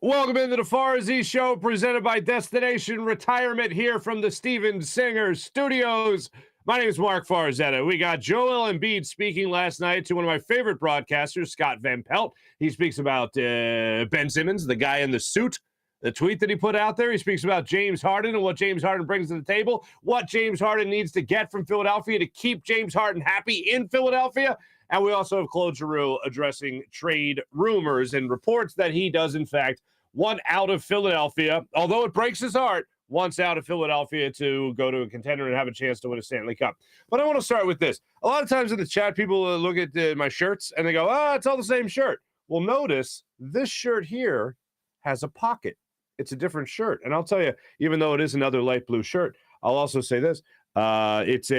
Welcome into the Farzy Show, presented by Destination Retirement here from the Steven Singer Studios. My name is Marc Farzetta. We got Joel Embiid speaking last night to one of my favorite broadcasters, Scott Van Pelt. He speaks about Ben Simmons, the guy in the suit, the tweet that he put out there. He speaks about James Harden and what James Harden brings to the table, what James Harden needs to get from Philadelphia to keep James Harden happy in Philadelphia. And we also have Claude Giroux addressing trade rumors and reports that he does, in fact, want out of Philadelphia, although it breaks his heart, wants out of Philadelphia to go to a contender and have a chance to win a Stanley Cup. But I want to start with this. A lot of times in the chat, people look at my shirts and they go, it's all the same shirt. Well, notice this shirt here has a pocket. It's a different shirt. And I'll tell you, even though it is another light blue shirt, I'll also say this. It's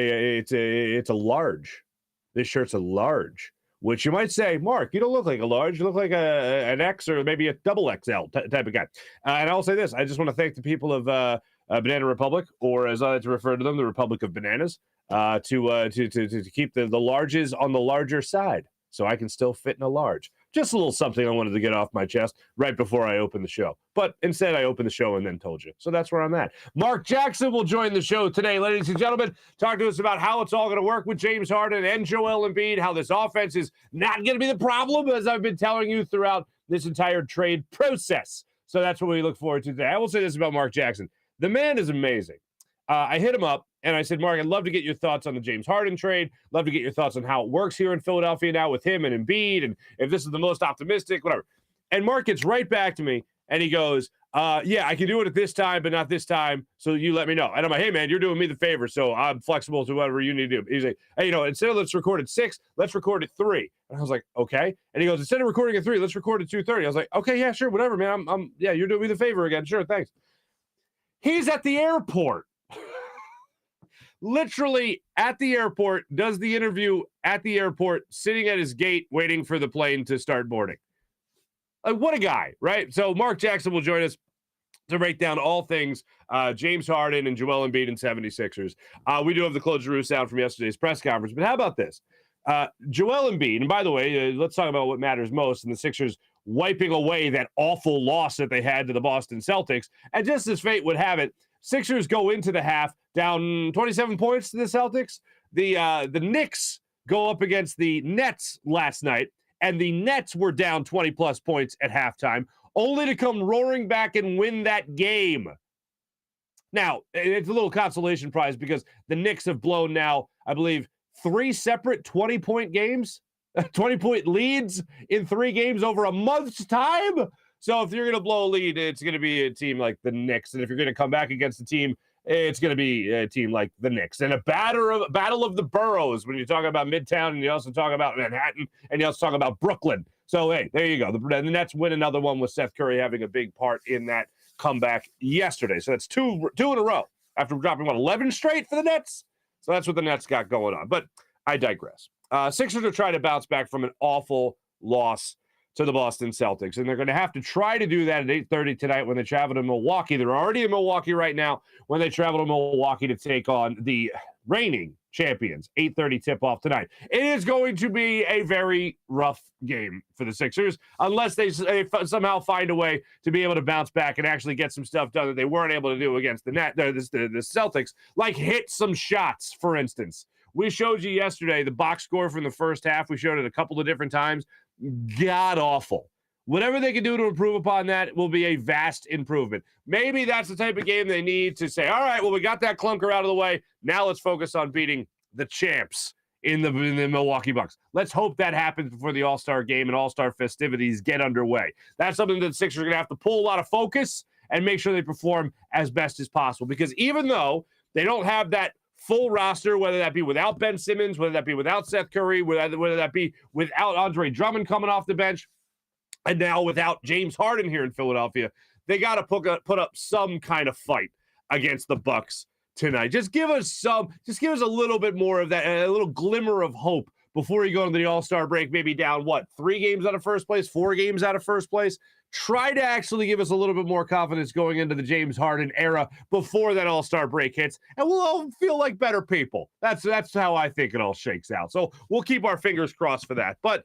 a large. This shirt's a large, which you might say, Mark, you don't look like a large. You look like an X or maybe a double XL type of guy. And I'll say this. I just want to thank the people of Banana Republic, or as I like to refer to them, the Republic of Bananas, to keep the larges on the larger side so I can still fit in a large. Just a little something I wanted to get off my chest right before I opened the show. But instead, I opened the show and then told you. So that's where I'm at. Mark Jackson will join the show today, ladies and gentlemen. Talk to us about how it's all going to work with James Harden and Joel Embiid, how this offense is not going to be the problem, as I've been telling you throughout this entire trade process. So that's what we look forward to today. I will say this about Mark Jackson. The man is amazing. I hit him up. And I said, Mark, I'd love to get your thoughts on the James Harden trade. Love to get your thoughts on how it works here in Philadelphia now with him and Embiid, and if this is the most optimistic, whatever. And Mark gets right back to me, and he goes, yeah, I can do it at this time, but not this time, so you let me know. And I'm like, hey, man, you're doing me the favor, so I'm flexible to whatever you need to do. He's like, hey, instead of let's record at 6, let's record at 3. And I was like, okay. And he goes, instead of recording at 3, let's record at 2:30. I was like, okay, yeah, sure, whatever, man. Yeah, you're doing me the favor again. Sure, thanks. He's at the airport. Literally at the airport, does the interview at the airport, sitting at his gate, waiting for the plane to start boarding. Like, what a guy, right? So Mark Jackson will join us to break down all things James Harden and Joel Embiid and 76ers. We do have the Claude Giroux sound from yesterday's press conference, but how about this? Joel Embiid, and by the way, let's talk about what matters most, and the Sixers wiping away that awful loss that they had to the Boston Celtics. And just as fate would have it, Sixers go into the half down 27 points to the Celtics. The Knicks go up against the Nets last night, and the Nets were down 20-plus points at halftime, only to come roaring back and win that game. Now, it's a little consolation prize because the Knicks have blown now, I believe, 3 separate 20-point games, 20-point leads in 3 games over a month's time. So if you're going to blow a lead, it's going to be a team like the Knicks. And if you're going to come back against a team, it's going to be a team like the Knicks. And a battle of the boroughs when you talk about Midtown, and you also talk about Manhattan, and you also talk about Brooklyn. So, hey, there you go. The Nets win another one with Seth Curry having a big part in that comeback yesterday. So that's two in a row after dropping, 11 straight for the Nets? So that's what the Nets got going on. But I digress. Sixers are trying to bounce back from an awful loss to the Boston Celtics. And they're going to have to try to do that at 8:30 tonight when they travel to Milwaukee. They're already in Milwaukee right now when they travel to Milwaukee to take on the reigning champions. 8:30 tip-off tonight. It is going to be a very rough game for the Sixers unless they somehow find a way to be able to bounce back and actually get some stuff done that they weren't able to do against the Celtics, like hit some shots, for instance. We showed you yesterday the box score from the first half. We showed it a couple of different times. God awful. Whatever they can do to improve upon that will be a vast improvement. Maybe that's the type of game they need to say, all right, well, we got that clunker out of the way. Now let's focus on beating the champs in the Milwaukee Bucks. Let's hope that happens before the All-Star game and All-Star festivities get underway. That's something that the Sixers are going to have to pull a lot of focus and make sure they perform as best as possible. Because even though they don't have that full roster, whether that be without Ben Simmons, whether that be without Seth Curry, whether that be without Andre Drummond coming off the bench, and now without James Harden here in Philadelphia, they got to put up some kind of fight against the Bucks tonight. Just give us a little bit more of that, a little glimmer of hope before you go into the All-Star break, maybe down, 3 games out of first place, 4 games out of first place. Try to actually give us a little bit more confidence going into the James Harden era before that All-Star break hits, and we'll all feel like better people. That's how I think it all shakes out. So we'll keep our fingers crossed for that. But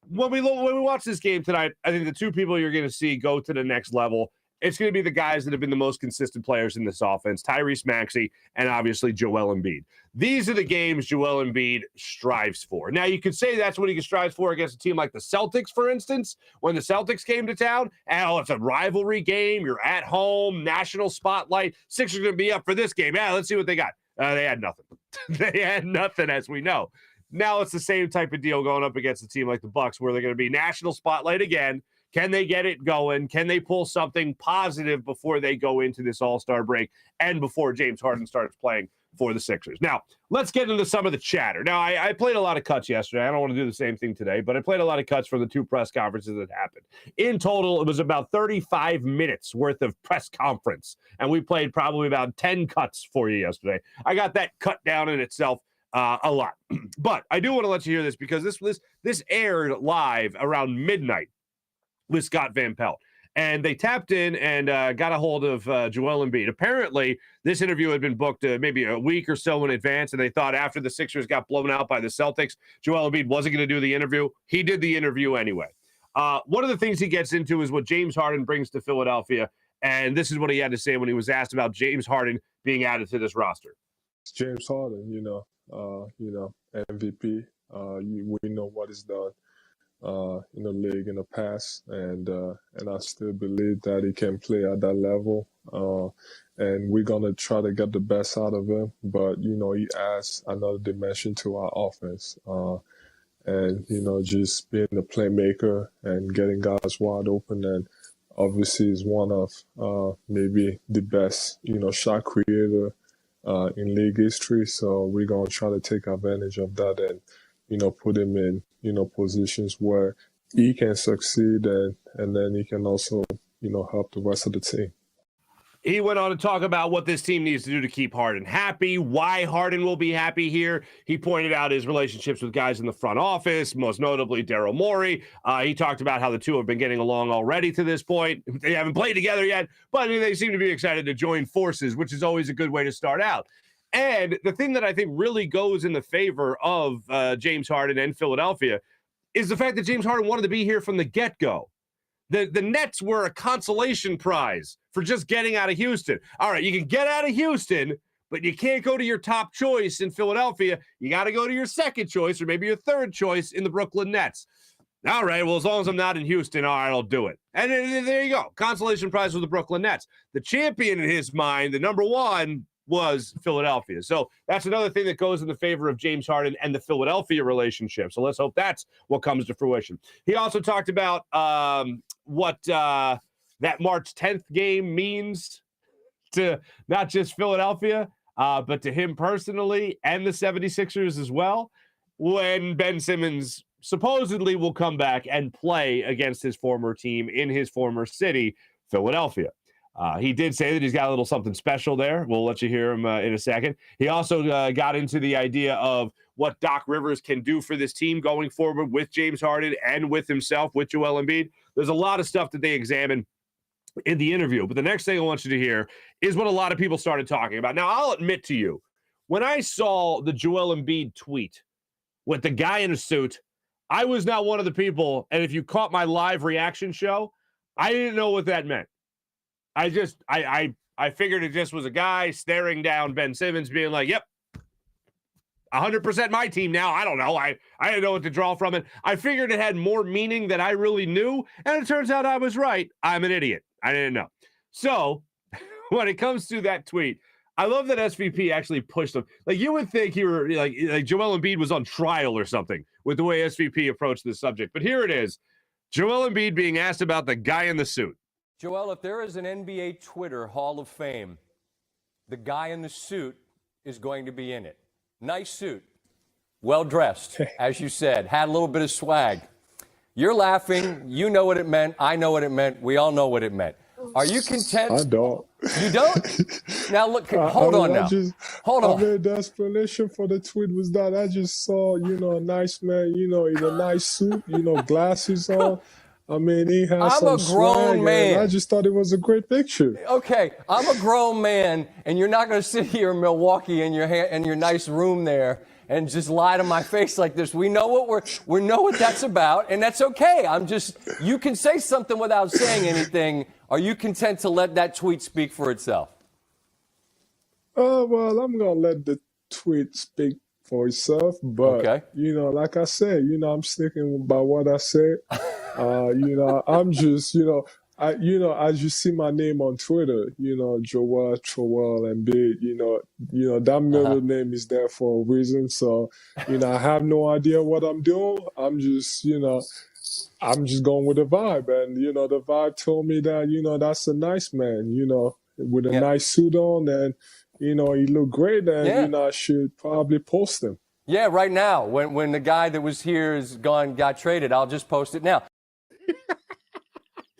when we watch this game tonight, I think the two people you're going to see go to the next level, it's going to be the guys that have been the most consistent players in this offense, Tyrese Maxey and obviously Joel Embiid. These are the games Joel Embiid strives for. Now, you could say that's what he strives for against a team like the Celtics, for instance, when the Celtics came to town. Oh, it's a rivalry game. You're at home, national spotlight. Sixers are going to be up for this game. Yeah, let's see what they got. They had nothing. They had nothing, as we know. Now it's the same type of deal going up against a team like the Bucks, where they're going to be national spotlight again. Can they get it going? Can they pull something positive before they go into this All-Star break and before James Harden starts playing for the Sixers? Now, let's get into some of the chatter. Now, I played a lot of cuts yesterday. I don't want to do the same thing today, but I played a lot of cuts from the two press conferences that happened. In total, it was about 35 minutes worth of press conference, and we played probably about 10 cuts for you yesterday. I got that cut down in itself a lot. But I do want to let you hear this because this aired live around midnight with Scott Van Pelt. And they tapped in and got a hold of Joel Embiid. Apparently, this interview had been booked maybe a week or so in advance, and they thought after the Sixers got blown out by the Celtics, Joel Embiid wasn't going to do the interview. He did the interview anyway. One of the things he gets into is what James Harden brings to Philadelphia, and this is what he had to say when he was asked about James Harden being added to this roster. It's James Harden, MVP. We know what he's done in the league in the past, and I still believe that he can play at that level. And we're gonna try to get the best out of him. But he adds another dimension to our offense, and just being a playmaker and getting guys wide open. And obviously, is one of maybe the best shot creator in league history. So we're gonna try to take advantage of that and put him in positions where he can succeed, and then he can also help the rest of the team. He went on to talk about what this team needs to do to keep Harden happy, why Harden will be happy here. He pointed out his relationships with guys in the front office, most notably Daryl Morey. He talked about how the two have been getting along already to this point. They haven't played together yet, but they seem to be excited to join forces, which is always a good way to start out. And the thing that I think really goes in the favor of James Harden and Philadelphia is the fact that James Harden wanted to be here from the get-go. The Nets were a consolation prize for just getting out of Houston. All right, you can get out of Houston, but you can't go to your top choice in Philadelphia. You got to go to your second choice or maybe your third choice in the Brooklyn Nets. All right, well, as long as I'm not in Houston, all right, I'll do it. And there you go. Consolation prize with the Brooklyn Nets. The champion in his mind, the number one, was Philadelphia. So that's another thing that goes in the favor of James Harden and the Philadelphia relationship. So let's hope that's what comes to fruition. He also talked about what that March 10th game means to not just Philadelphia, but to him personally and the 76ers as well, when Ben Simmons supposedly will come back and play against his former team in his former city, Philadelphia. He did say that he's got a little something special there. We'll let you hear him in a second. He also got into the idea of what Doc Rivers can do for this team going forward with James Harden and with himself, with Joel Embiid. There's a lot of stuff that they examine in the interview. But the next thing I want you to hear is what a lot of people started talking about. Now, I'll admit to you, when I saw the Joel Embiid tweet with the guy in a suit, I was not one of the people, and if you caught my live reaction show, I didn't know what that meant. I figured it just was a guy staring down Ben Simmons being like, yep, 100% my team now. I don't know. I didn't know what to draw from it. I figured it had more meaning than I really knew, and it turns out I was right. I'm an idiot. I didn't know. So when it comes to that tweet, I love that SVP actually pushed him. Like, you would think you were like Joel Embiid was on trial or something with the way SVP approached this subject. But here it is. Joel Embiid being asked about the guy in the suit. Joel, if there is an NBA Twitter Hall of Fame, the guy in the suit is going to be in it. Nice suit. Well dressed, as you said. Had a little bit of swag. You're laughing. You know what it meant. I know what it meant. We all know what it meant. Are you content? I don't. You don't? Now, look, hold on now. Hold on. I mean, the explanation for the tweet was that I just saw, a nice man, in a nice suit, glasses on. I mean, he has I'm some a grown swag, man. and I just thought it was a great picture. Okay, I'm a grown man, and you're not going to sit here in Milwaukee in your nice room there and just lie to my face like this. We know we know what that's about, and that's okay. You can say something without saying anything. Are you content to let that tweet speak for itself? Well, I'm gonna let the tweet speak for itself, but Okay. like I said, I'm sticking by what I said. I'm just, as you see my name on Twitter, Joel, Embiid, that middle name is there for a reason. So, I have no idea what I'm doing. I'm just going with the vibe. And, the vibe told me that, that's a nice man, with a nice suit on, and, he looked great, and, I should probably post him. Yeah, right now, when the guy that was here got traded, I'll just post it now.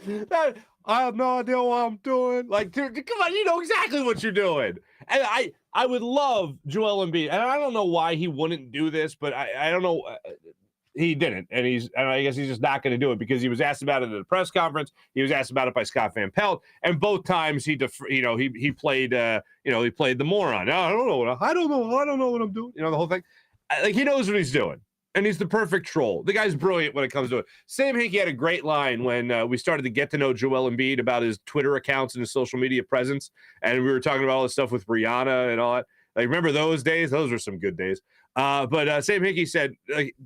I have no idea what I'm doing. Like, dude, come on, you know exactly what you're doing. And I would love Joel Embiid, and I don't know why he wouldn't do this, but I don't know. He didn't, and I guess he's just not going to do it because he was asked about it at a press conference. He was asked about it by Scott Van Pelt, and both times he played he played the moron. I don't know what I'm doing. The whole thing. Like, he knows what he's doing, and he's the perfect troll. The guy's brilliant when it comes to it. Sam Hinkie had a great line when we started to get to know Joel Embiid about his Twitter accounts and his social media presence, and we were talking about all this stuff with Rihanna and all that. Like, remember those days? Those were some good days. But Sam Hinkie said,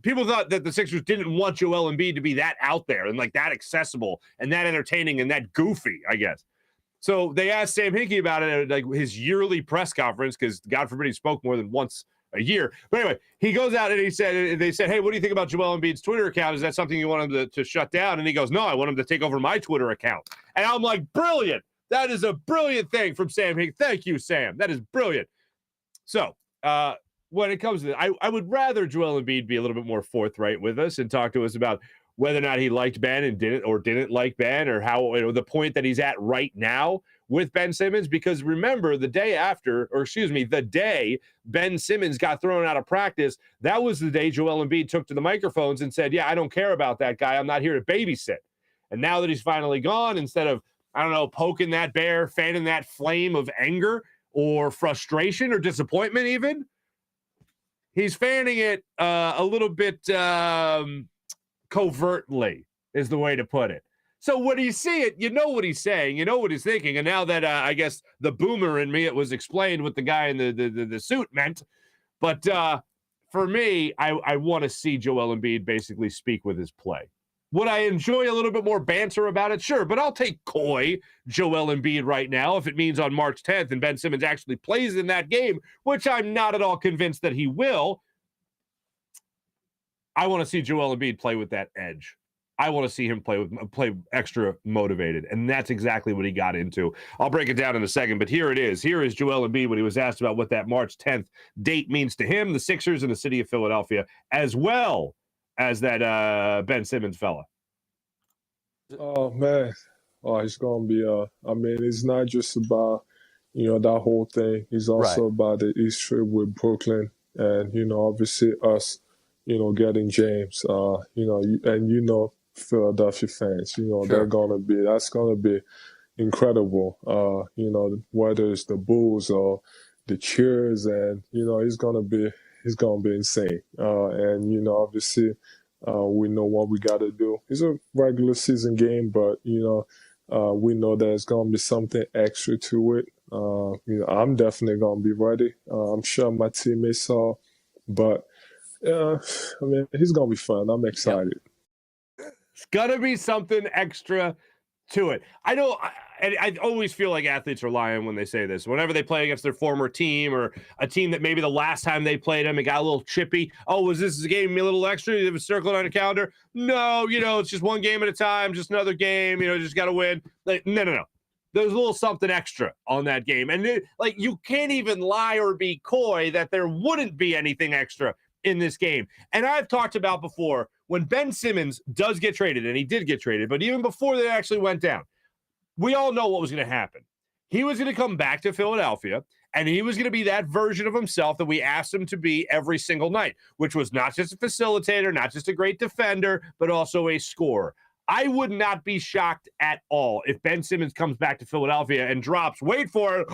people thought that the Sixers didn't want Joel Embiid to be that out there and like that accessible and that entertaining and that goofy, I guess. So they asked Sam Hinkie about it at like his yearly press conference, because God forbid he spoke more than once a year. But anyway, he goes out and they said, hey, what do you think about Joel Embiid's Twitter account? Is that something you want him to shut down? And he goes, no, I want him to take over my Twitter account. And I'm like, brilliant. That is a brilliant thing from Sam Hinkie. Thank you, Sam. That is brilliant. So, when it comes to it, I would rather Joel Embiid be a little bit more forthright with us and talk to us about whether or not he liked Ben and didn't like Ben, or how, the point that he's at right now with Ben Simmons. Because remember, the day Ben Simmons got thrown out of practice, that was the day Joel Embiid took to the microphones and said, yeah, I don't care about that guy. I'm not here to babysit. And now that he's finally gone, instead of, poking that bear, fanning that flame of anger or frustration or disappointment even, he's fanning it a little bit covertly, is the way to put it. So when you see it, you know what he's saying, you know what he's thinking. And now that I guess the boomer in me, it was explained what the guy in the suit meant. But for me, I want to see Joel Embiid basically speak with his play. Would I enjoy a little bit more banter about it? Sure, but I'll take coy Joel Embiid right now if it means on March 10th and Ben Simmons actually plays in that game, which I'm not at all convinced that he will. I want to see Joel Embiid play with that edge. I want to see him play extra motivated, and that's exactly what he got into. I'll break it down in a second, but here it is. Here is Joel Embiid when he was asked about what that March 10th date means to him, the Sixers, and the city of Philadelphia, as well as that Ben Simmons fella. Oh, man. Oh, it's going to be, it's not just about, that whole thing. It's also about the East trip with Brooklyn and, obviously us, getting James, and, Philadelphia fans, sure. That's going to be incredible, whether it's the Bulls or the cheers, and, it's going to be insane. And, obviously, we know what we got to do. It's a regular season game, but, we know there's going to be something extra to it. I'm definitely going to be ready. I'm sure my teammates are, but, it's going to be fun. I'm excited. Yep. It's going to be something extra to it. I know, I always feel like athletes are lying when they say this. Whenever they play against their former team or a team that maybe the last time they played them, it got a little chippy. Oh, was this game a little extra? It was circled on a calendar? No, it's just one game at a time, just another game, just got to win. Like, no. There's a little something extra on that game. And you can't even lie or be coy that there wouldn't be anything extra in this game. And I've talked about before, when Ben Simmons does get traded, and he did get traded, but even before that actually went down, we all know what was going to happen. He was going to come back to Philadelphia, and he was going to be that version of himself that we asked him to be every single night, which was not just a facilitator, not just a great defender, but also a scorer. I would not be shocked at all if Ben Simmons comes back to Philadelphia and drops, wait for it,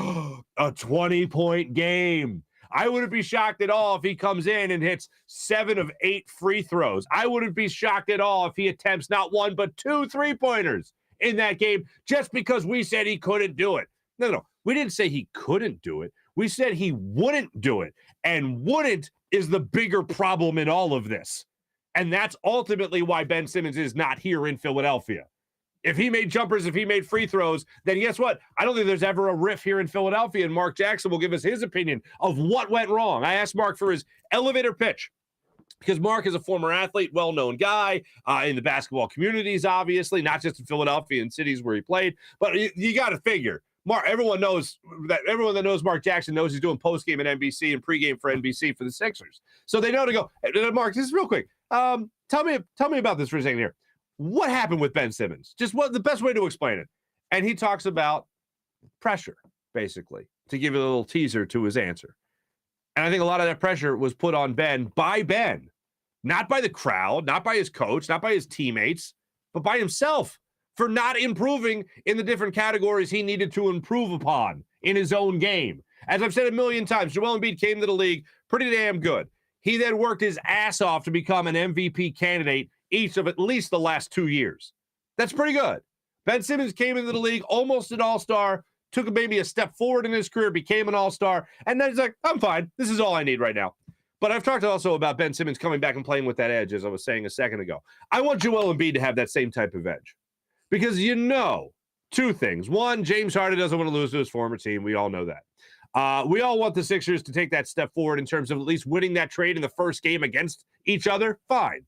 a 20-point game. I wouldn't be shocked at all if he comes in and hits 7 of 8 free throws. I wouldn't be shocked at all if he attempts not 1 but 2 3-pointers in that game just because we said he couldn't do it. No. We didn't say he couldn't do it. We said he wouldn't do it. And wouldn't is the bigger problem in all of this. And that's ultimately why Ben Simmons is not here in Philadelphia. If he made jumpers, if he made free throws, then guess what? I don't think there's ever a riff here in Philadelphia, and Marc Jackson will give us his opinion of what went wrong. I asked Marc for his elevator pitch because Marc is a former athlete, well-known guy in the basketball communities, obviously, not just in Philadelphia and cities where he played. But you got to figure, everyone that knows Marc Jackson knows he's doing postgame at NBC and pregame for NBC for the Sixers. So they know to go, Marc, this is real quick. Tell me about this for a second here. What happened with Ben Simmons? Just what the best way to explain it. And he talks about pressure, basically, to give you a little teaser to his answer. And I think a lot of that pressure was put on Ben by Ben, not by the crowd, not by his coach, not by his teammates, but by himself for not improving in the different categories he needed to improve upon in his own game. As I've said a million times, Joel Embiid came to the league pretty damn good. He then worked his ass off to become an MVP candidate each of at least the last 2 years. That's pretty good. Ben Simmons came into the league almost an all-star, took maybe a step forward in his career, became an all-star, and then he's like, I'm fine. This is all I need right now. But I've talked also about Ben Simmons coming back and playing with that edge, as I was saying a second ago. I want Joel Embiid to have that same type of edge because two things. One, James Harden doesn't want to lose to his former team. We all know that. We all want the Sixers to take that step forward in terms of at least winning that trade in the first game against each other. Fine.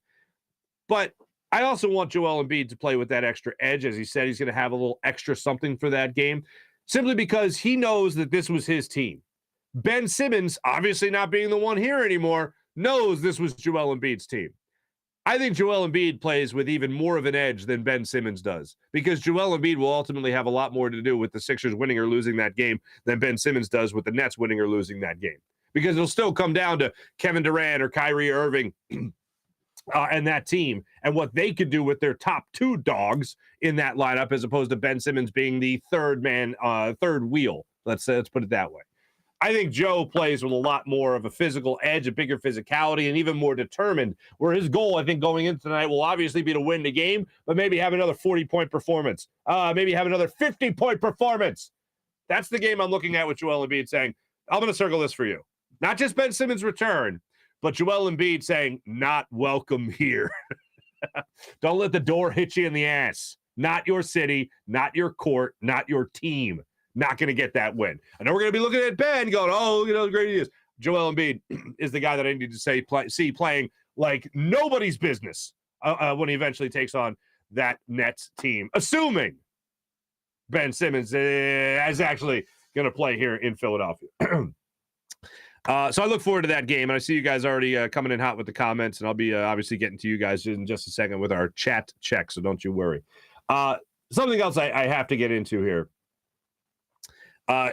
But I also want Joel Embiid to play with that extra edge. As he said, he's going to have a little extra something for that game, simply because he knows that this was his team. Ben Simmons, obviously not being the one here anymore, knows this was Joel Embiid's team. I think Joel Embiid plays with even more of an edge than Ben Simmons does, because Joel Embiid will ultimately have a lot more to do with the Sixers winning or losing that game than Ben Simmons does with the Nets winning or losing that game, because it'll still come down to Kevin Durant or Kyrie Irving and that team and what they could do with their top 2 dogs in that lineup, as opposed to Ben Simmons being the third wheel. Let's put it that way. I think Joe plays with a lot more of a physical edge, a bigger physicality, and even more determined, where his goal, I think, going into tonight will obviously be to win the game, but maybe have another 40-point performance, maybe have another 50-point performance. That's the game I'm looking at with Joel Embiid saying, I'm going to circle this for you. Not just Ben Simmons' return, but Joel Embiid saying, not welcome here. Don't let the door hit you in the ass. Not your city, not your court, not your team. Not going to get that win. I know we're going to be looking at Ben going, oh, look at how great he is. Joel Embiid is the guy that I need to see playing like nobody's business when he eventually takes on that Nets team, assuming Ben Simmons is actually going to play here in Philadelphia. So I look forward to that game, and I see you guys already coming in hot with the comments, and I'll be obviously getting to you guys in just a second with our chat check, so don't you worry. Something else I have to get into here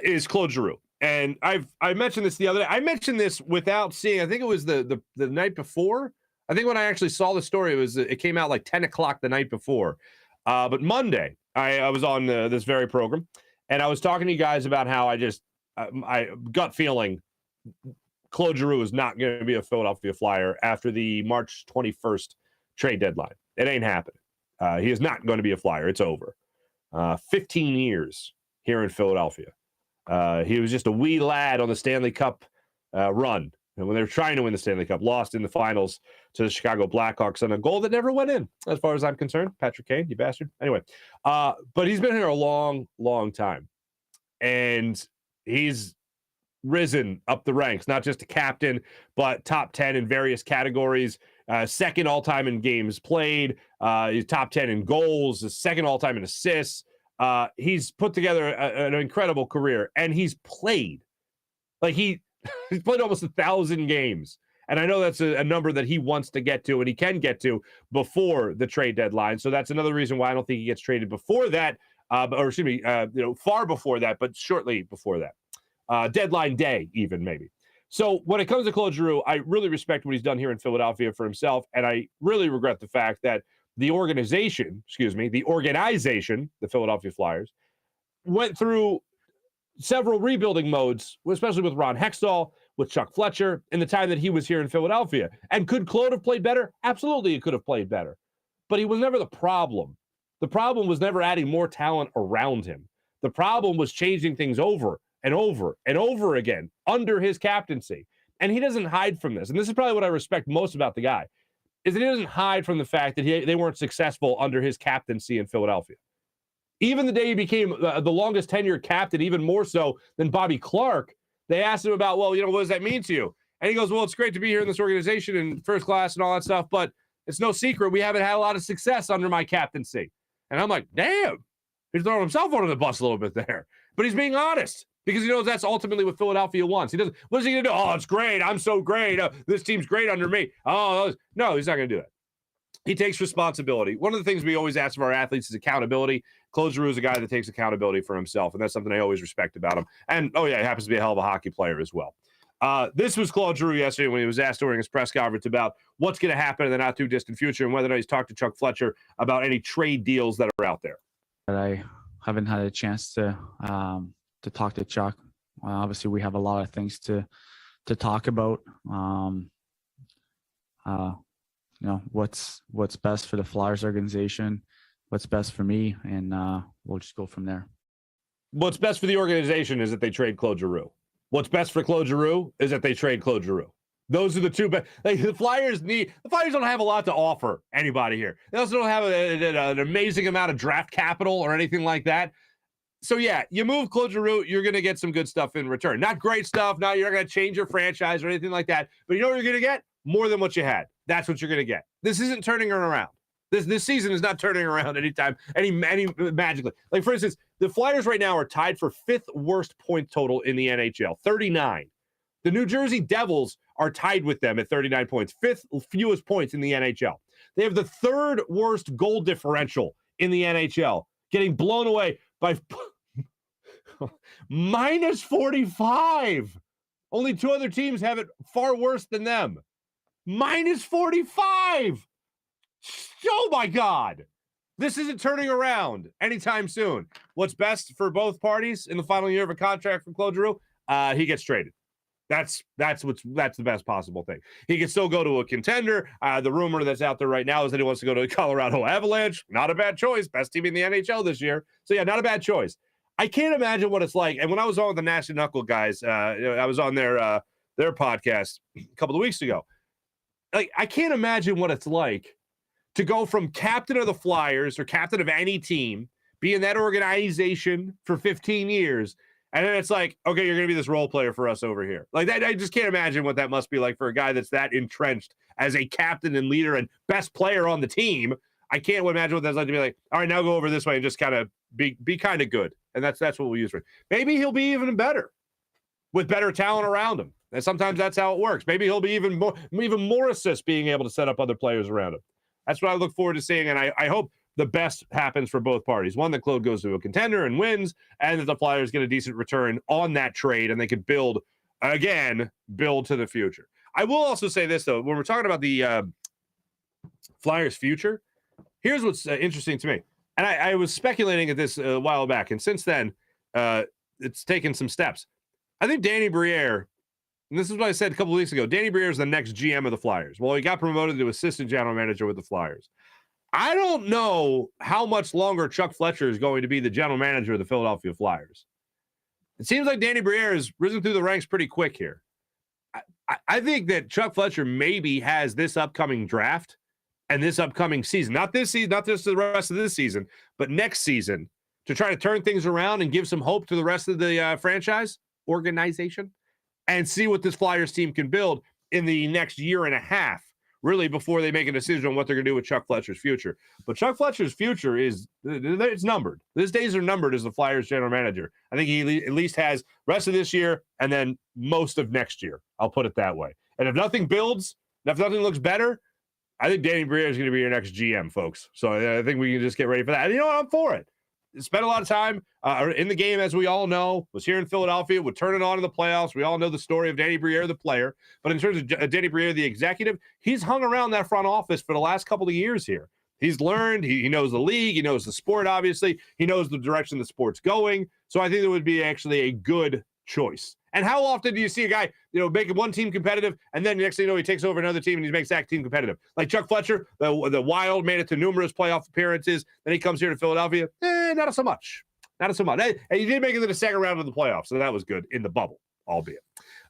is Claude Giroux. And I mentioned this the other day. I mentioned this without seeing, I think it was the night before. I think when I actually saw the story, it came out like 10 o'clock the night before. But Monday, I was on this very program, and I was talking to you guys about how I gut feeling Claude Giroux is not going to be a Philadelphia Flyer after the March 21st trade deadline. It ain't happening. He is not going to be a Flyer. It's over. 15 years here in Philadelphia. He was just a wee lad on the Stanley Cup run. And when they were trying to win the Stanley Cup, lost in the finals to the Chicago Blackhawks on a goal that never went in, as far as I'm concerned. Patrick Kane, you bastard. Anyway, but he's been here a long, long time. And he's risen up the ranks, not just a captain, but top 10 in various categories, second all-time in games played, he's top 10 in goals, second all-time in assists. He's put together an incredible career, and he's played. Like, he's played almost 1,000 games. And I know that's a number that he wants to get to, and he can get to before the trade deadline. So that's another reason why I don't think he gets traded before that, far before that, but shortly before that. Deadline day, even, maybe. So when it comes to Claude Giroux, I really respect what he's done here in Philadelphia for himself, and I really regret the fact that the organization, the Philadelphia Flyers, went through several rebuilding modes, especially with Ron Hextall, with Chuck Fletcher, in the time that he was here in Philadelphia. And could Claude have played better? Absolutely, he could have played better. But he was never the problem. The problem was never adding more talent around him. The problem was changing things over and over and over again under his captaincy. And he doesn't hide from this. And this is probably what I respect most about the guy, is that he doesn't hide from the fact that they weren't successful under his captaincy in Philadelphia. Even the day he became the longest tenured captain, even more so than Bobby Clark, they asked him about, well, what does that mean to you? And he goes, well, it's great to be here in this organization and first class and all that stuff, but it's no secret we haven't had a lot of success under my captaincy. And I'm like, damn, he's throwing himself under the bus a little bit there. But he's being honest because he knows that's ultimately what Philadelphia wants. He doesn't. What is he going to do? Oh, it's great. I'm so great. This team's great under me. Oh, no, he's not going to do that. He takes responsibility. One of the things we always ask of our athletes is accountability. Claude Giroux is a guy that takes accountability for himself, and that's something I always respect about him. And, he happens to be a hell of a hockey player as well. This was Claude Giroux yesterday when he was asked during his press conference about what's going to happen in the not-too-distant future and whether or not he's talked to Chuck Fletcher about any trade deals that are out there. But I haven't had a chance to talk to Chuck. Obviously, we have a lot of things to talk about. What's best for the Flyers organization, what's best for me, and we'll just go from there. What's best for the organization is that they trade Claude Giroux. What's best for Claude Giroux is that they trade Claude Giroux. Those are the two best. The Flyers don't have a lot to offer anybody here. They also don't have an amazing amount of draft capital or anything like that. So, yeah, you move Claude Giroux, you're going to get some good stuff in return. Not great stuff. You're not going to change your franchise or anything like that. But you know what you're going to get? More than what you had. That's what you're going to get. This isn't turning around. This season is not turning around any magically. Like, for instance, the Flyers right now are tied for 5th worst point total in the NHL, 39. The New Jersey Devils are tied with them at 39 points, 5th fewest points in the NHL. They have the 3rd worst goal differential in the NHL, getting blown away by minus 45. Only 2 other teams have it far worse than them. Minus 45. Oh, my God. This isn't turning around anytime soon. What's best for both parties in the final year of a contract from Claude Giroux? He gets traded. That's the best possible thing. He can still go to a contender. The rumor that's out there right now is that he wants to go to the Colorado Avalanche. Not a bad choice. Best team in the NHL this year. So, yeah, not a bad choice. I can't imagine what it's like. And when I was on with the Nasty Knuckle guys, I was on their podcast a couple of weeks ago. Like, I can't imagine what it's like to go from captain of the Flyers or captain of any team, be in that organization for 15 years, and then it's like, okay, you're going to be this role player for us over here. Like, that, I just can't imagine what that must be like for a guy that's that entrenched as a captain and leader and best player on the team. I can't imagine what that's like to be like, all right, now go over this way and just kind of be kind of good. And that's what we'll use for it. Maybe he'll be even better with better talent around him. And sometimes that's how it works. Maybe he'll be even more assists being able to set up other players around him. That's what I look forward to seeing, and I hope the best happens for both parties. One, that Claude goes to a contender and wins, and that the Flyers get a decent return on that trade, and they could build to the future. I will also say this, though. When we're talking about the Flyers' future, here's what's interesting to me. And I was speculating at this a while back, and since then, it's taken some steps. I think Danny Briere, and this is what I said a couple of weeks ago, Danny Briere is the next GM of the Flyers. Well, he got promoted to assistant general manager with the Flyers. I don't know how much longer Chuck Fletcher is going to be the general manager of the Philadelphia Flyers. It seems like Danny Briere has risen through the ranks pretty quick here. I think that Chuck Fletcher maybe has this upcoming draft and this upcoming season, not this season, not just the rest of this season, but next season, to try to turn things around and give some hope to the rest of the franchise organization and see what this Flyers team can build in the next year and a half, really, before they make a decision on what they're going to do with Chuck Fletcher's future. But Chuck Fletcher's future it's numbered. His days are numbered as the Flyers general manager. I think he at least has rest of this year and then most of next year. I'll put it that way. And if nothing builds, if nothing looks better, I think Danny Briere is going to be your next GM, folks. So I think we can just get ready for that. And you know what? I'm for it. Spent a lot of time in the game, as we all know, was here in Philadelphia, would turn it on in the playoffs. We all know the story of Danny Briere, the player. But in terms of Danny Briere, the executive, he's hung around that front office for the last couple of years here. He's learned. He knows the league. He knows the sport, obviously. He knows the direction the sport's going. So I think it would be actually a good choice. And how often do you see a guy, making one team competitive, and then the next thing you know, he takes over another team and he makes that team competitive? Like Chuck Fletcher, the Wild, made it to numerous playoff appearances. Then he comes here to Philadelphia. Not so much. Not so much. And he did make it to the second round of the playoffs, so that was good in the bubble, albeit.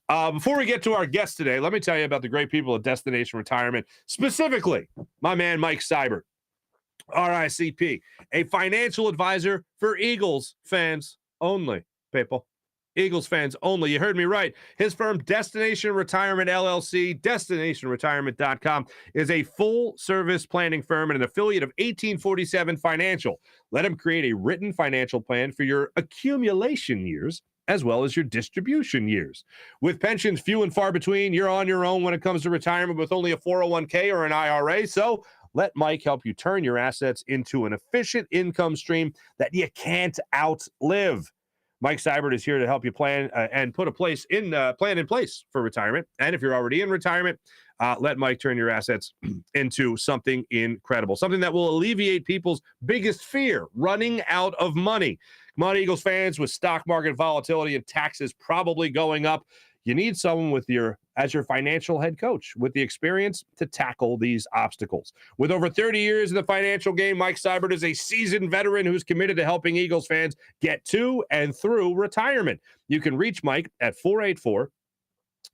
Before we get to our guest today, let me tell you about the great people at Destination Retirement, specifically my man Mike Seibert, RICP, a financial advisor for Eagles fans only, people. Eagles fans only. You heard me right. His firm, Destination Retirement LLC, destinationretirement.com, is a full-service planning firm and an affiliate of 1847 Financial. Let him create a written financial plan for your accumulation years as well as your distribution years. With pensions few and far between, you're on your own when it comes to retirement with only a 401k or an IRA. So let Mike help you turn your assets into an efficient income stream that you can't outlive. Mike Seibert is here to help you plan and put a plan in place for retirement. And if you're already in retirement, let Mike turn your assets into something incredible, something that will alleviate people's biggest fear, running out of money. Come on, Eagles fans, with stock market volatility and taxes probably going up, you need someone as your financial head coach with the experience to tackle these obstacles. With over 30 years in the financial game, Mike Seibert is a seasoned veteran who's committed to helping Eagles fans get to and through retirement. You can reach Mike at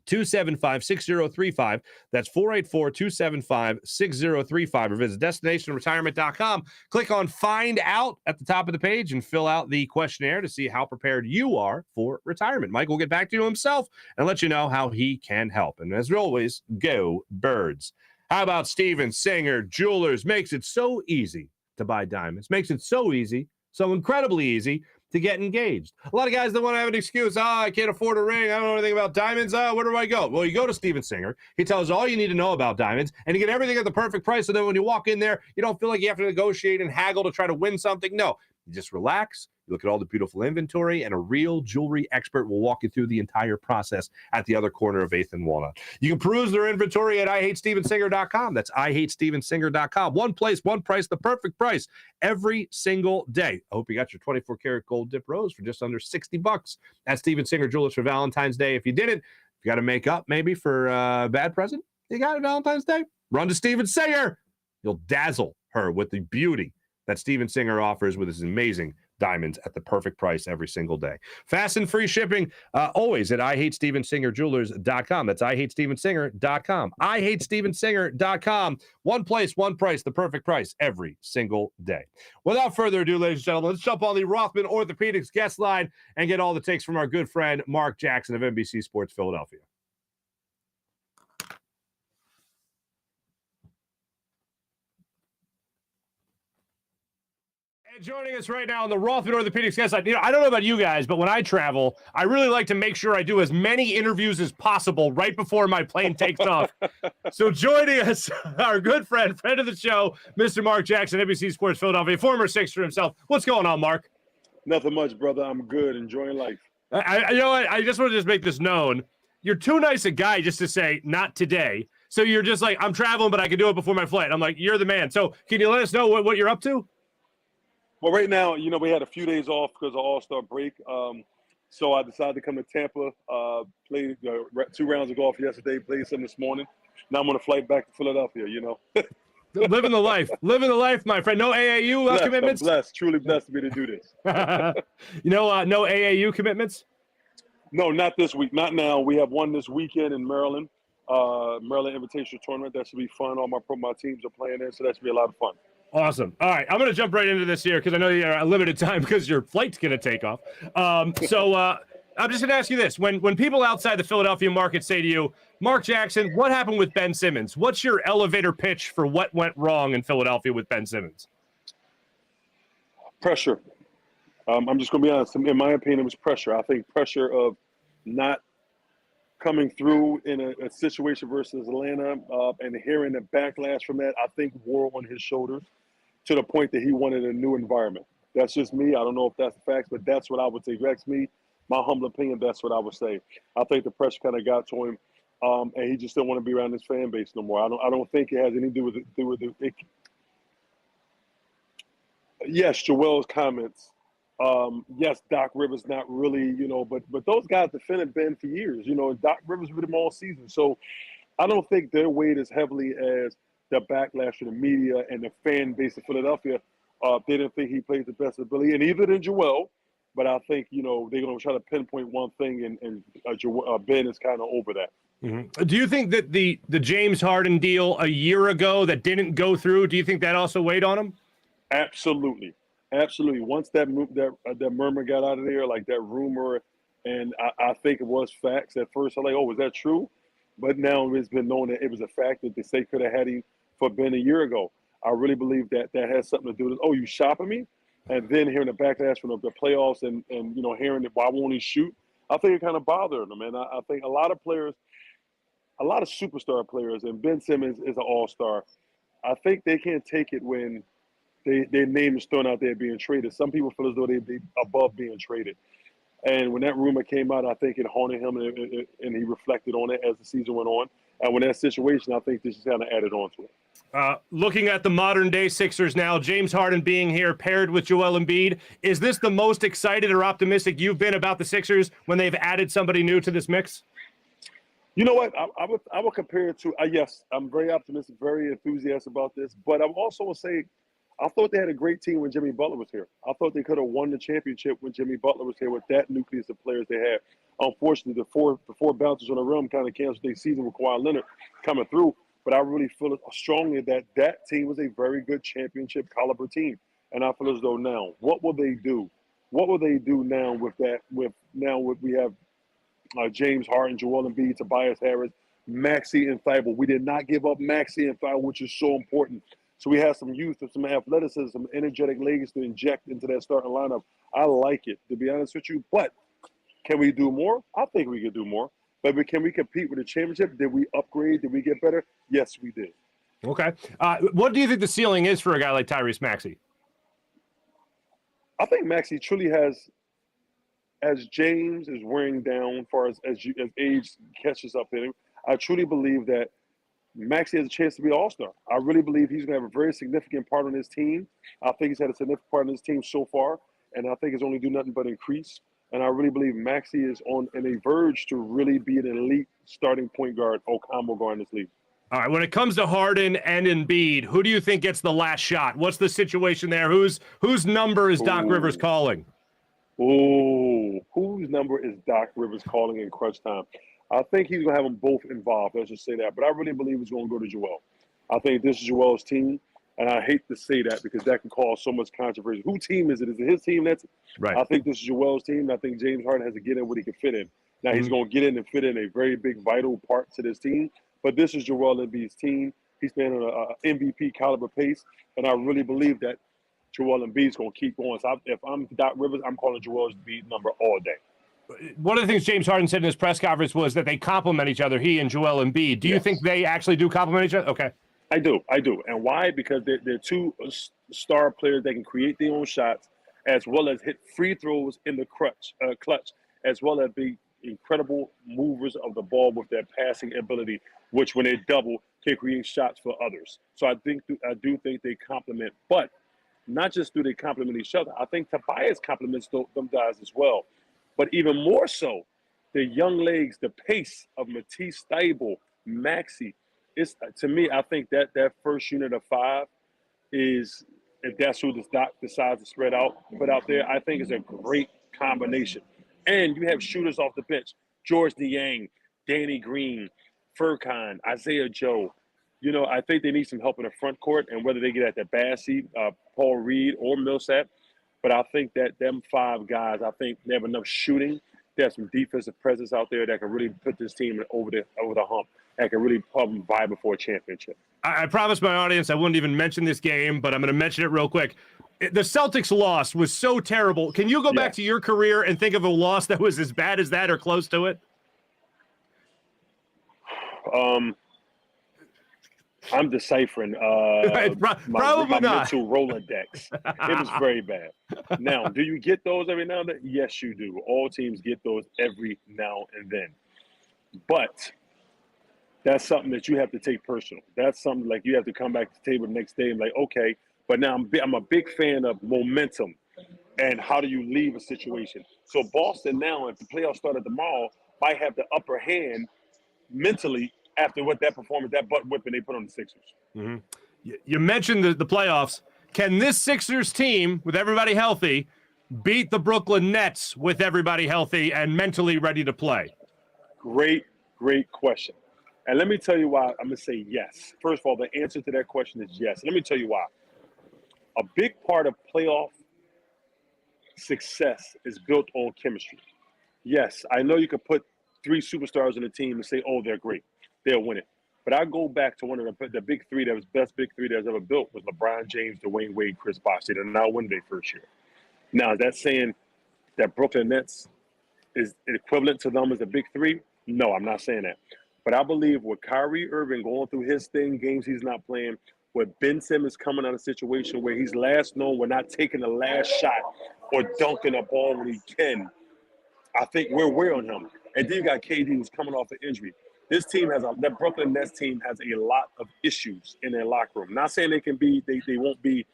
484-275-6035. That's 484-275-6035. Or visit destinationretirement.com. Click on Find Out at the top of the page and fill out the questionnaire to see how prepared you are for retirement. Mike will get back to you himself and let you know how he can help. And as always, go Birds. How about Steven Singer Jewelers? Makes it so easy to buy diamonds. Makes it so easy, so incredibly easy to get engaged. A lot of guys don't want to have an excuse. I can't afford a ring. I don't know anything about diamonds. Where do I go? Well, you go to Steven Singer. He tells you all you need to know about diamonds, and you get everything at the perfect price. So then when you walk in there, you don't feel like you have to negotiate and haggle to try to win something. No, you just relax. You look at all the beautiful inventory, and a real jewelry expert will walk you through the entire process at the other corner of 8th and Walnut. You can peruse their inventory at IHateStevenSinger.com. That's IHateStevenSinger.com. One place, one price, the perfect price every single day. I hope you got your 24-karat gold dip rose for just under $60 at Steven Singer Jewelers for Valentine's Day. If you didn't, if you got to make up maybe for a bad present you got it Valentine's Day, run to Steven Singer. You'll dazzle her with the beauty that Steven Singer offers with his amazing diamonds at the perfect price every single day. Fast and free shipping always at IHateStevenSingerJewelers.com. That's IHateStevenSinger.com. IHateStevenSinger.com. One place, one price, the perfect price every single day. Without further ado, ladies and gentlemen, let's jump on the Rothman Orthopaedics guest line and get all the takes from our good friend Marc Jackson of NBC Sports Philadelphia. Joining us right now on the Rothman Orthopaedics guest line. I don't know about you guys, but when I travel, I really like to make sure I do as many interviews as possible right before my plane takes off. So joining us, our good friend of the show, Mr. Marc Jackson, NBC Sports Philadelphia, former Sixer himself. What's going on, Marc? Nothing much, brother. I'm good, enjoying life. You know what? I just want to just make this known. You're too nice a guy just to say, not today. So you're just like, I'm traveling, but I can do it before my flight. I'm like, you're the man. So can you let us know what you're up to? Well, right now, we had a few days off because of All-Star break. So I decided to come to Tampa, played 2 rounds of golf yesterday, played some this morning. Now I'm on a flight back to Philadelphia, Living the life, my friend. No AAU commitments? I'm blessed, truly blessed to be able to do this. No AAU commitments? No, not this week, not now. We have one this weekend in Maryland, Maryland Invitational Tournament. That should be fun. All my teams are playing in, so that should be a lot of fun. Awesome. All right, I'm going to jump right into this here because I know you're a limited time because your flight's going to take off. So I'm just going to ask you this. When people outside the Philadelphia market say to you, Marc Jackson, what happened with Ben Simmons? What's your elevator pitch for what went wrong in Philadelphia with Ben Simmons? Pressure. I'm just going to be honest. In my opinion, it was pressure. I think pressure of not coming through in a situation versus Atlanta and hearing the backlash from that, I think wore on his shoulders to the point that he wanted a new environment. That's just me. I don't know if that's the facts, but that's what I would say. That's me. My humble opinion, that's what I would say. I think the pressure kind of got to him, and he just didn't want to be around his fan base no more. I don't think it has anything to do with it. Yes, Joel's comments. Yes, Doc Rivers not really, but those guys defended Ben for years, and Doc Rivers with him all season. So I don't think their weight as heavily as the backlash from the media and the fan base of Philadelphia. They didn't think he played the best ability, and either did Joel. But I think they're going to try to pinpoint one thing, and Ben is kind of over that. Mm-hmm. Do you think that the James Harden deal a year ago that didn't go through, do you think that also weighed on him? Absolutely. Once that murmur got out of there, like that rumor, and I think it was facts at first. I'm like, oh, was that true? But now it's been known that it was a fact that they could have had him for Ben a year ago. I really believe that has something to do with, oh, you shopping me? And then hearing the backlash from the playoffs and hearing that why won't he shoot? I think it kind of bothered him. And I think a lot of players, a lot of superstar players, and Ben Simmons is an all-star. I think they can't take it when their name is thrown out there being traded. Some people feel as though they'd be above being traded. And when that rumor came out, I think it haunted him, and he reflected on it as the season went on. And when that situation, I think this is kind of added on to it. Looking at the modern-day Sixers now, James Harden being here paired with Joel Embiid, is this the most excited or optimistic you've been about the Sixers when they've added somebody new to this mix? You know what? I would compare it to yes. I'm very optimistic, very enthusiastic about this. But I would also say, I thought they had a great team when Jimmy Butler was here. I thought they could have won the championship when Jimmy Butler was here with that nucleus of players they had. Unfortunately, the four bouncers on the rim kind of canceled their season with Kawhi Leonard coming through. But I really feel strongly that team was a very good championship caliber team. And I feel as though now, what will they do? What will they do now with that? We have James Harden, Joel Embiid, Tobias Harris, Maxey, and Thibault. We did not give up Maxey and Thibault, which is so important. So we have some youth and some athleticism, some energetic legs to inject into that starting lineup. I like it, to be honest with you. But can we do more? I think we can do more. But can we compete with the championship? Did we upgrade? Did we get better? Yes, we did. Okay. What do you think the ceiling is for a guy like Tyrese Maxey? I think Maxey truly has, as James is wearing down, far as age catches up in him, I truly believe that Maxey has a chance to be an all-star. I really believe he's going to have a very significant part on his team. I think he's had a significant part on his team so far, and I think it's only do nothing but increase. And I really believe Maxey is on a verge to really be an elite starting point guard or combo guard in this league. All right, when it comes to Harden and Embiid, who do you think gets the last shot? What's the situation there? Whose number is Doc Rivers calling? Whose number is Doc Rivers calling in crunch time? I think he's going to have them both involved. Let's just say that. But I really believe it's going to go to Joel. I think this is Joel's team. And I hate to say that because that can cause so much controversy. Whose team is it? Is it his team? That's right. I think this is Joel's team. I think James Harden has to get in what he can fit in. Now, he's going to get in and fit in a very big, vital part to this team. But this is Joel Embiid's team. He's playing on an MVP caliber pace. And I really believe that Joel Embiid's going to keep going. So if I'm Doc Rivers, I'm calling Joel Embiid number all day. One of the things James Harden said in his press conference was that they complement each other, he and Joel Embiid. Do you think they actually do complement each other? Okay. I do. And why? Because they're two star players that can create their own shots as well as hit free throws in the clutch, as well as be incredible movers of the ball with their passing ability, which when they double can create shots for others. So I do think they complement, but not just do they complement each other. I think Tobias complements them guys as well. But even more so, the young legs, the pace of Matisse Thybulle, Maxey, to me, I think that first unit of five is, if that's who the Doc decides to spread out, put out there, I think is a great combination. And you have shooters off the bench, George Niang, Danny Green, Furkan, Isaiah Joe. I think they need some help in the front court, and whether they get at the Bassey, Paul Reed, or Millsap. But I think that them five guys, I think they have enough shooting. They have some defensive presence out there that can really put this team over the hump. That can really put them vibe before a championship. I promised my audience I wouldn't even mention this game, but I'm going to mention it real quick. The Celtics loss was so terrible. Can you go back to your career and think of a loss that was as bad as that or close to it? I'm deciphering probably my not. mental Rolodex. It was very bad. Now, do you get those every now and then? Yes, you do. All teams get those every now and then. But that's something that you have to take personal. That's something like you have to come back to the table the next day and like, okay, But now I'm a big fan of momentum and how do you leave a situation. So Boston now, if the playoffs started tomorrow, might have the upper hand mentally after what that performance, that butt whipping they put on the Sixers. Mm-hmm. You mentioned the playoffs. Can this Sixers team, with everybody healthy, beat the Brooklyn Nets with everybody healthy and mentally ready to play? Great question. And let me tell you why I'm going to say yes. First of all, the answer to that question is yes. Let me tell you why. A big part of playoff success is built on chemistry. Yes, I know you could put 3 superstars on the team and say, oh, they're great. They'll win it. But I go back to one of the big three that was best big three that was ever built was LeBron James, Dwayne Wade, Chris Bosh. They did not win their first year. Now, is that saying that Brooklyn Nets is equivalent to them as a big three? No, I'm not saying that. But I believe with Kyrie Irving going through his thing, games he's not playing, with Ben Simmons coming out of a situation where he's last known we're not taking the last shot or dunking a ball when he can, I think we're on him. And then you got KD who's coming off an injury. This team that Brooklyn Nets team has a lot of issues in their locker room. Not saying they won't be,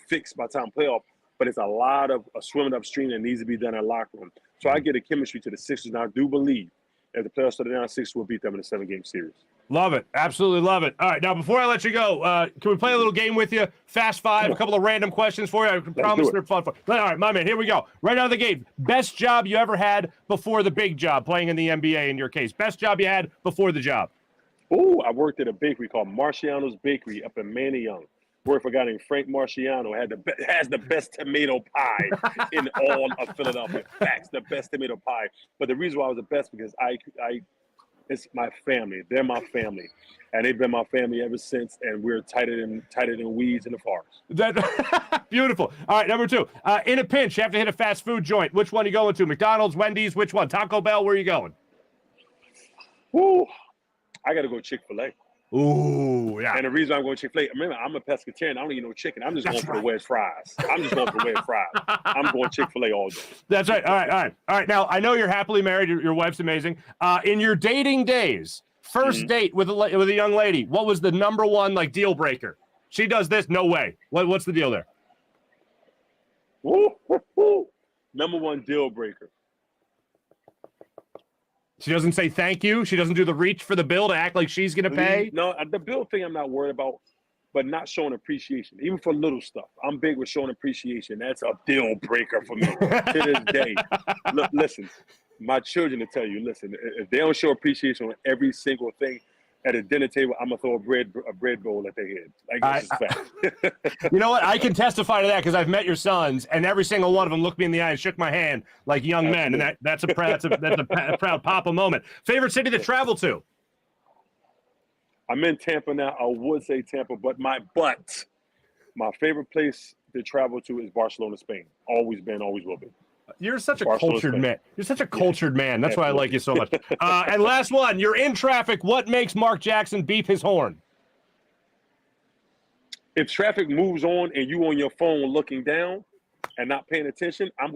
fixed by time playoff, but it's a lot of swimming upstream that needs to be done in the locker room. So I get a chemistry to the Sixers, and I do believe if the playoffs started down, Sixers will beat them in a 7-game series. Love it. Absolutely love it. All right, now before I let you go, can we play a little game with you? Fast five, a couple of random questions for you. I promise they're fun. All right, my man, here we go. Right out of the gate, best job you ever had before the big job, playing in the NBA in your case. Best job you had before the job. Oh, I worked at a bakery called Marciano's Bakery up in Manayunk. Worked for a guy named Frank Marciano. Has the best tomato pie in all of Philadelphia. Facts, the best tomato pie. But the reason why I was the best because it's my family. They're my family, and they've been my family ever since. And we're tighter than weeds in the forest. Beautiful. All right, number 2. In a pinch, you have to hit a fast food joint. Which one are you going to? McDonald's, Wendy's, which one? Taco Bell, where are you going? Woo! I got to go Chick-fil-A. Ooh, yeah. And the reason I'm going Chick-fil-A, remember, I'm a pescatarian. I don't eat no chicken. I'm just going for the wedge fries. I'm going Chick-fil-A all day. That's right. All right. Now, I know you're happily married. Your wife's amazing. In your dating days, first date with a young lady, what was the number one deal breaker? She does this, no way. What's the deal there? Number one deal breaker. She doesn't say thank you. She doesn't do the reach for the bill to act like she's going to pay. No, the bill thing I'm not worried about, but not showing appreciation, even for little stuff. I'm big with showing appreciation. That's a deal breaker for me to this day. Look, listen, my children will tell you, listen, if they don't show appreciation on every single thing at a dinner table, I'm going to throw a bread bowl at their head. This is fact. You know what? I can testify to that because I've met your sons, and every single one of them looked me in the eye and shook my hand like young men, and that's a proud papa moment. Favorite city to travel to? I'm in Tampa now. I would say Tampa, but my favorite place to travel to is Barcelona, Spain. Always been, always will be. You're such a cultured man. You're such a cultured man. That's why I like you so much. And last one, you're in traffic. What makes Marc Jackson beep his horn? If traffic moves on and you on your phone looking down and not paying attention, I'm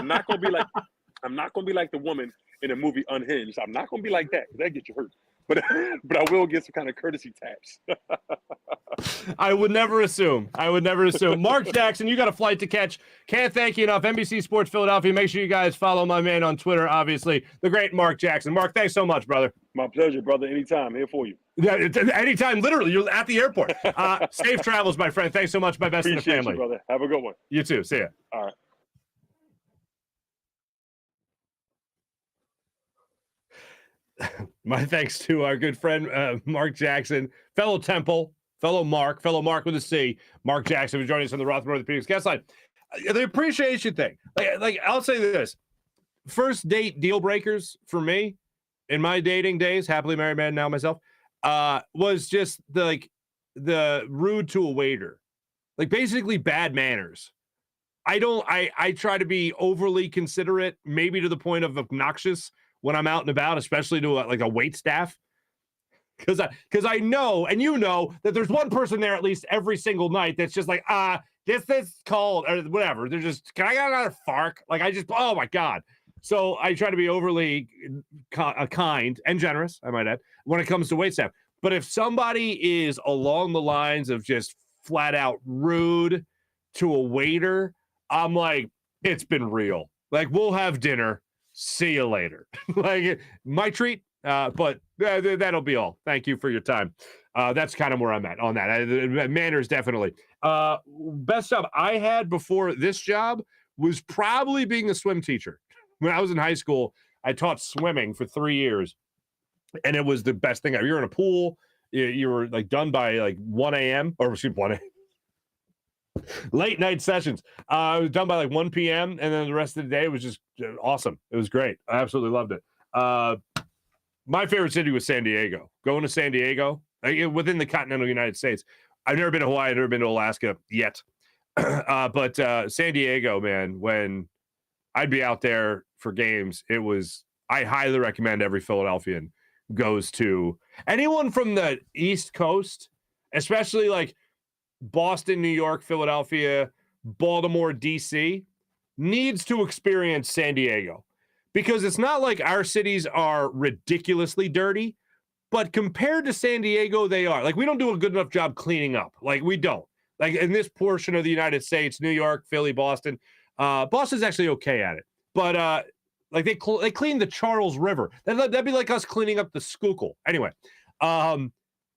not gonna be like the woman in the movie Unhinged. I'm not gonna be like that. That gets you hurt. But I will get some kind of courtesy taps. I would never assume. Marc Jackson, you got a flight to catch. Can't thank you enough. NBC Sports Philadelphia. Make sure you guys follow my man on Twitter, obviously, the great Marc Jackson. Marc, thanks so much, brother. My pleasure, brother. Anytime. Here for you. Yeah, anytime, literally. You're at the airport. Safe travels, my friend. Thanks so much. My best in the family. You, brother. Have a good one. You too. See ya. All right. My thanks to our good friend, Marc Jackson, fellow Temple, fellow Mark with a C, Marc Jackson, for joining us on the Rothman Orthopaedics guest line. The appreciation thing, like I'll say this, first date deal breakers for me in my dating days, happily married man now myself, was just the rude to a waiter, basically bad manners. I try to be overly considerate, maybe to the point of obnoxious when I'm out and about, especially to a wait staff, because I know, and you know, that there's one person there at least every single night that's just this is cold or whatever. They're just, can I get another Fark? Oh my God. So I try to be overly kind and generous, I might add, when it comes to wait staff. But if somebody is along the lines of just flat out rude to a waiter, I'm like, it's been real. Like, we'll have dinner. See you later. Like, my treat, but that'll be all. Thank you for your time. That's kind of where I'm at on that. Manners, definitely. Best job I had before this job was probably being a swim teacher. When I was in high school, I taught swimming for 3 years, and it was the best thing ever. You're in a pool. You were like done by like 1 a.m. or excuse me, 1 a.m. Late night sessions. I was done by like 1 p.m. and then the rest of the day was just awesome. It was great. I absolutely loved it. My favorite city was San Diego. Going to San Diego, like, within the continental United States. I've never been to Hawaii. I've never been to Alaska yet. But San Diego, man, when I'd be out there for games, I highly recommend every Philadelphian goes to. Anyone from the East Coast, especially like Boston, New York, Philadelphia, Baltimore, DC, needs to experience San Diego, because it's not like our cities are ridiculously dirty, but compared to San Diego, they are. Like, we don't do a good enough job cleaning up. Like, we don't. Like, in this portion of the United States, New York, Philly, Boston, Boston's actually okay at it. But like they clean the Charles River. That'd be like us cleaning up the Schuylkill. Anyway,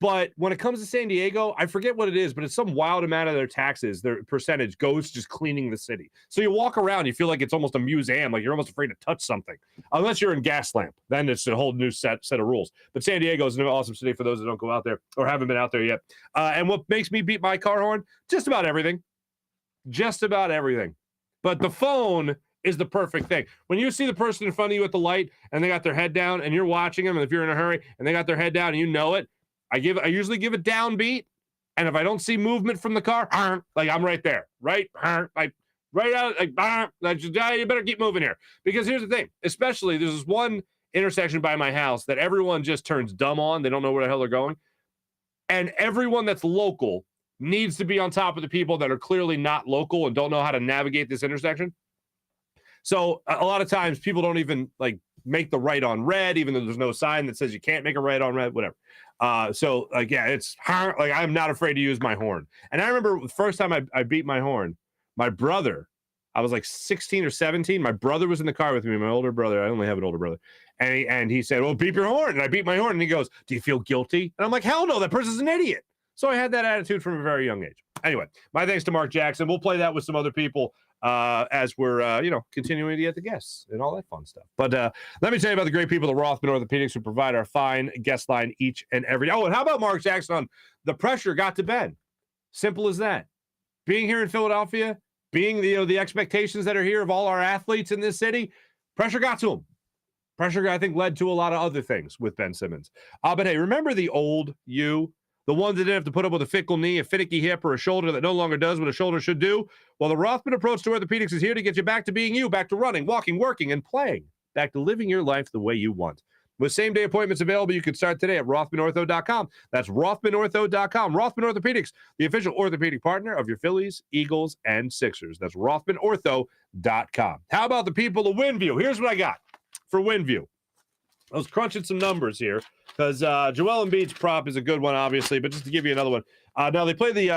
but when it comes to San Diego, I forget what it is, but it's some wild amount of their taxes, their percentage goes to just cleaning the city. So you walk around, you feel like it's almost a museum, like you're almost afraid to touch something. Unless you're in Gaslamp, then it's a whole new set of rules. But San Diego is an awesome city for those that don't go out there or haven't been out there yet. And what makes me beat my car horn? Just about everything. Just about everything. But the phone is the perfect thing. When you see the person in front of you at the light and they got their head down and you're watching them, and if you're in a hurry and they got their head down and you know it, I usually give a downbeat, and if I don't see movement from the car, like I'm right there, right out, like you better keep moving here. Because here's the thing, especially there's this one intersection by my house that everyone just turns dumb on. They don't know where the hell they're going, and everyone that's local needs to be on top of the people that are clearly not local and don't know how to navigate this intersection. So a lot of times people don't even like make the right on red, even though there's no sign that says you can't make a right on red, whatever. So like, yeah, it's like, I'm not afraid to use my horn. And I remember the first time I beat my horn, my brother, I was like 16 or 17. My brother was in the car with me, my older brother. I only have an older brother. And he said, well, beep your horn. And I beat my horn, and he goes, do you feel guilty? And I'm like, hell no, that person's an idiot. So I had that attitude from a very young age. Anyway, my thanks to Marc Jackson. We'll play that with some other people as we're, continuing to get the guests and all that fun stuff. But let me tell you about the great people at Rothman Orthopaedics who provide our fine guest line each and every day. Oh, and how about Marc Jackson on the pressure got to Ben? Simple as that. Being here in Philadelphia, being the expectations that are here of all our athletes in this city, pressure got to him. Pressure, I think, led to a lot of other things with Ben Simmons. But hey, remember the old you? The ones that didn't have to put up with a fickle knee, a finicky hip, or a shoulder that no longer does what a shoulder should do? Well, the Rothman approach to orthopedics is here to get you back to being you, back to running, walking, working, and playing, back to living your life the way you want. With same-day appointments available, you can start today at RothmanOrtho.com. That's RothmanOrtho.com. Rothman Orthopaedics, the official orthopedic partner of your Phillies, Eagles, and Sixers. That's RothmanOrtho.com. How about the people of WinView? Here's what I got for WinView. I was crunching some numbers here because Joel Embiid's prop is a good one, obviously, but just to give you another one. Now they play the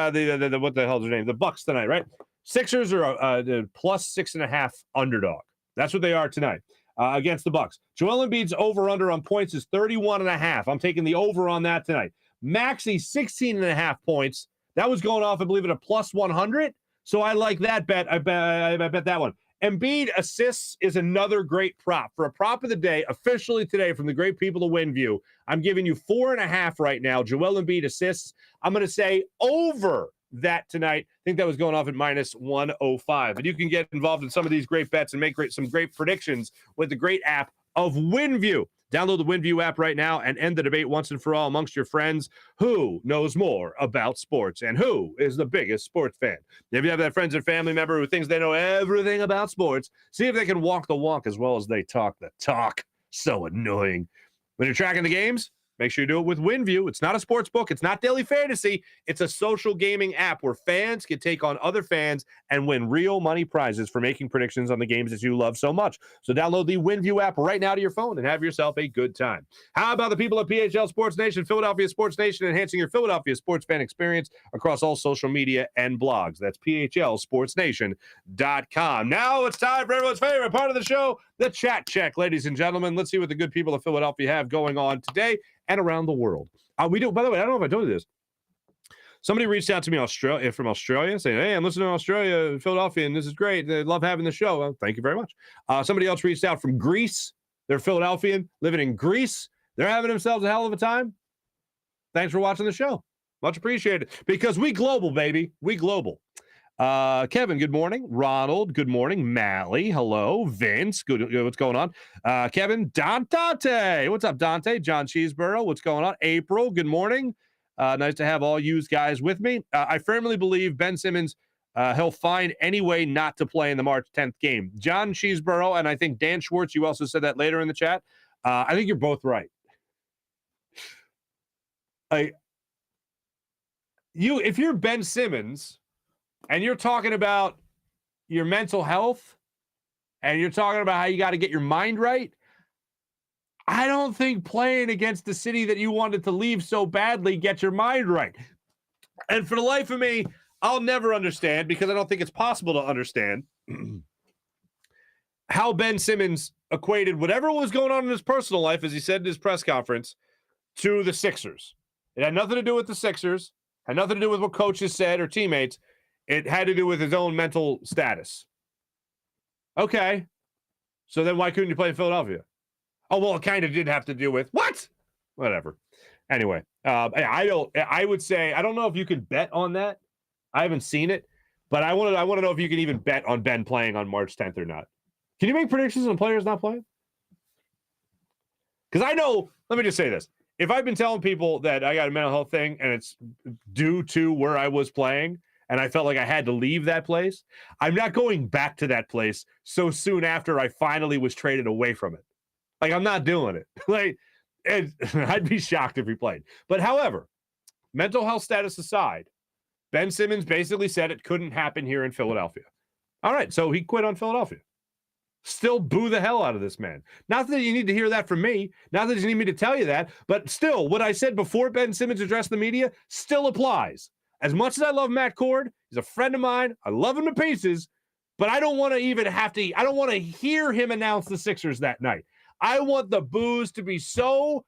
what the hell's their name? The Bucks tonight, right? Sixers are a plus 6.5 underdog. That's what they are tonight against the Bucks. Joel Embiid's over/under on points is 31.5. I'm taking the over on that tonight. Maxey 16.5 points. That was going off, I believe, at a plus 100. So I like that bet. I bet that one. Embiid assists is another great prop. For a prop of the day, officially today from the great people of WinView, I'm giving you 4.5 right now. Joel Embiid assists. I'm going to say over that tonight. I think that was going off at minus 105. And you can get involved in some of these great bets and make some great predictions with the great app of WinView. Download the WinView app right now and end the debate once and for all amongst your friends. Who knows more about sports and who is the biggest sports fan? If you have that friends and family member who thinks they know everything about sports, see if they can walk the walk as well as they talk the talk. So annoying. When you're tracking the games, make sure you do it with WinView. It's not a sports book. It's not daily fantasy. It's a social gaming app where fans can take on other fans and win real money prizes for making predictions on the games that you love so much. So download the WinView app right now to your phone and have yourself a good time. How about the people at PHL Sports Nation, Philadelphia Sports Nation, enhancing your Philadelphia sports fan experience across all social media and blogs. That's PHLSportsNation.com. Now it's time for everyone's favorite part of the show, the chat check, ladies and gentlemen. Let's see what the good people of Philadelphia have going on today and around the world. We do, by the way, I don't know if I told you this. Somebody reached out to me from Australia saying, hey, I'm listening to Australia, Philadelphia, and this is great. They love having the show. Well, thank you very much. Somebody else reached out from Greece. They're Philadelphian, living in Greece. They're having themselves a hell of a time. Thanks for watching the show. Much appreciated. Because we global, baby. We global. Kevin, good morning. Ronald, good morning. Mally, hello. Vince, good. What's going on? Kevin, Dante. What's up, Dante? John Cheeseborough, what's going on? April, good morning. Nice to have all you guys with me. I firmly believe Ben Simmons, he'll find any way not to play in the March 10th game. John Cheeseborough, and I think Dan Schwartz, you also said that later in the chat. I think you're both right. If you're Ben Simmons and you're talking about your mental health and you're talking about how you got to get your mind right, I don't think playing against the city that you wanted to leave so badly gets your mind right. And for the life of me, I'll never understand, because I don't think it's possible to understand how Ben Simmons equated whatever was going on in his personal life, as he said in his press conference, to the Sixers. It had nothing to do with the Sixers, had nothing to do with what coaches said or teammates. It had to do with his own mental status. Okay. So then why couldn't you play in Philadelphia? Oh, well, it kind of did have to do with what? Whatever. Anyway, I would say, I don't know if you can bet on that. I haven't seen it, but I want to know if you can even bet on Ben playing on March 10th or not. Can you make predictions on players not playing? Because I know, let me just say this. If I've been telling people that I got a mental health thing and it's due to where I was playing and I felt like I had to leave that place, I'm not going back to that place so soon after I finally was traded away from it. Like, I'm not doing it. I'd be shocked if he played. But however, mental health status aside, Ben Simmons basically said it couldn't happen here in Philadelphia. All right, so he quit on Philadelphia. Still boo the hell out of this man. Not that you need to hear that from me. Not that you need me to tell you that. But still, what I said before Ben Simmons addressed the media still applies. As much as I love Matt Cord, he's a friend of mine. I love him to pieces. But I don't want to even have to, I don't want to hear him announce the Sixers that night. I want the boos to be so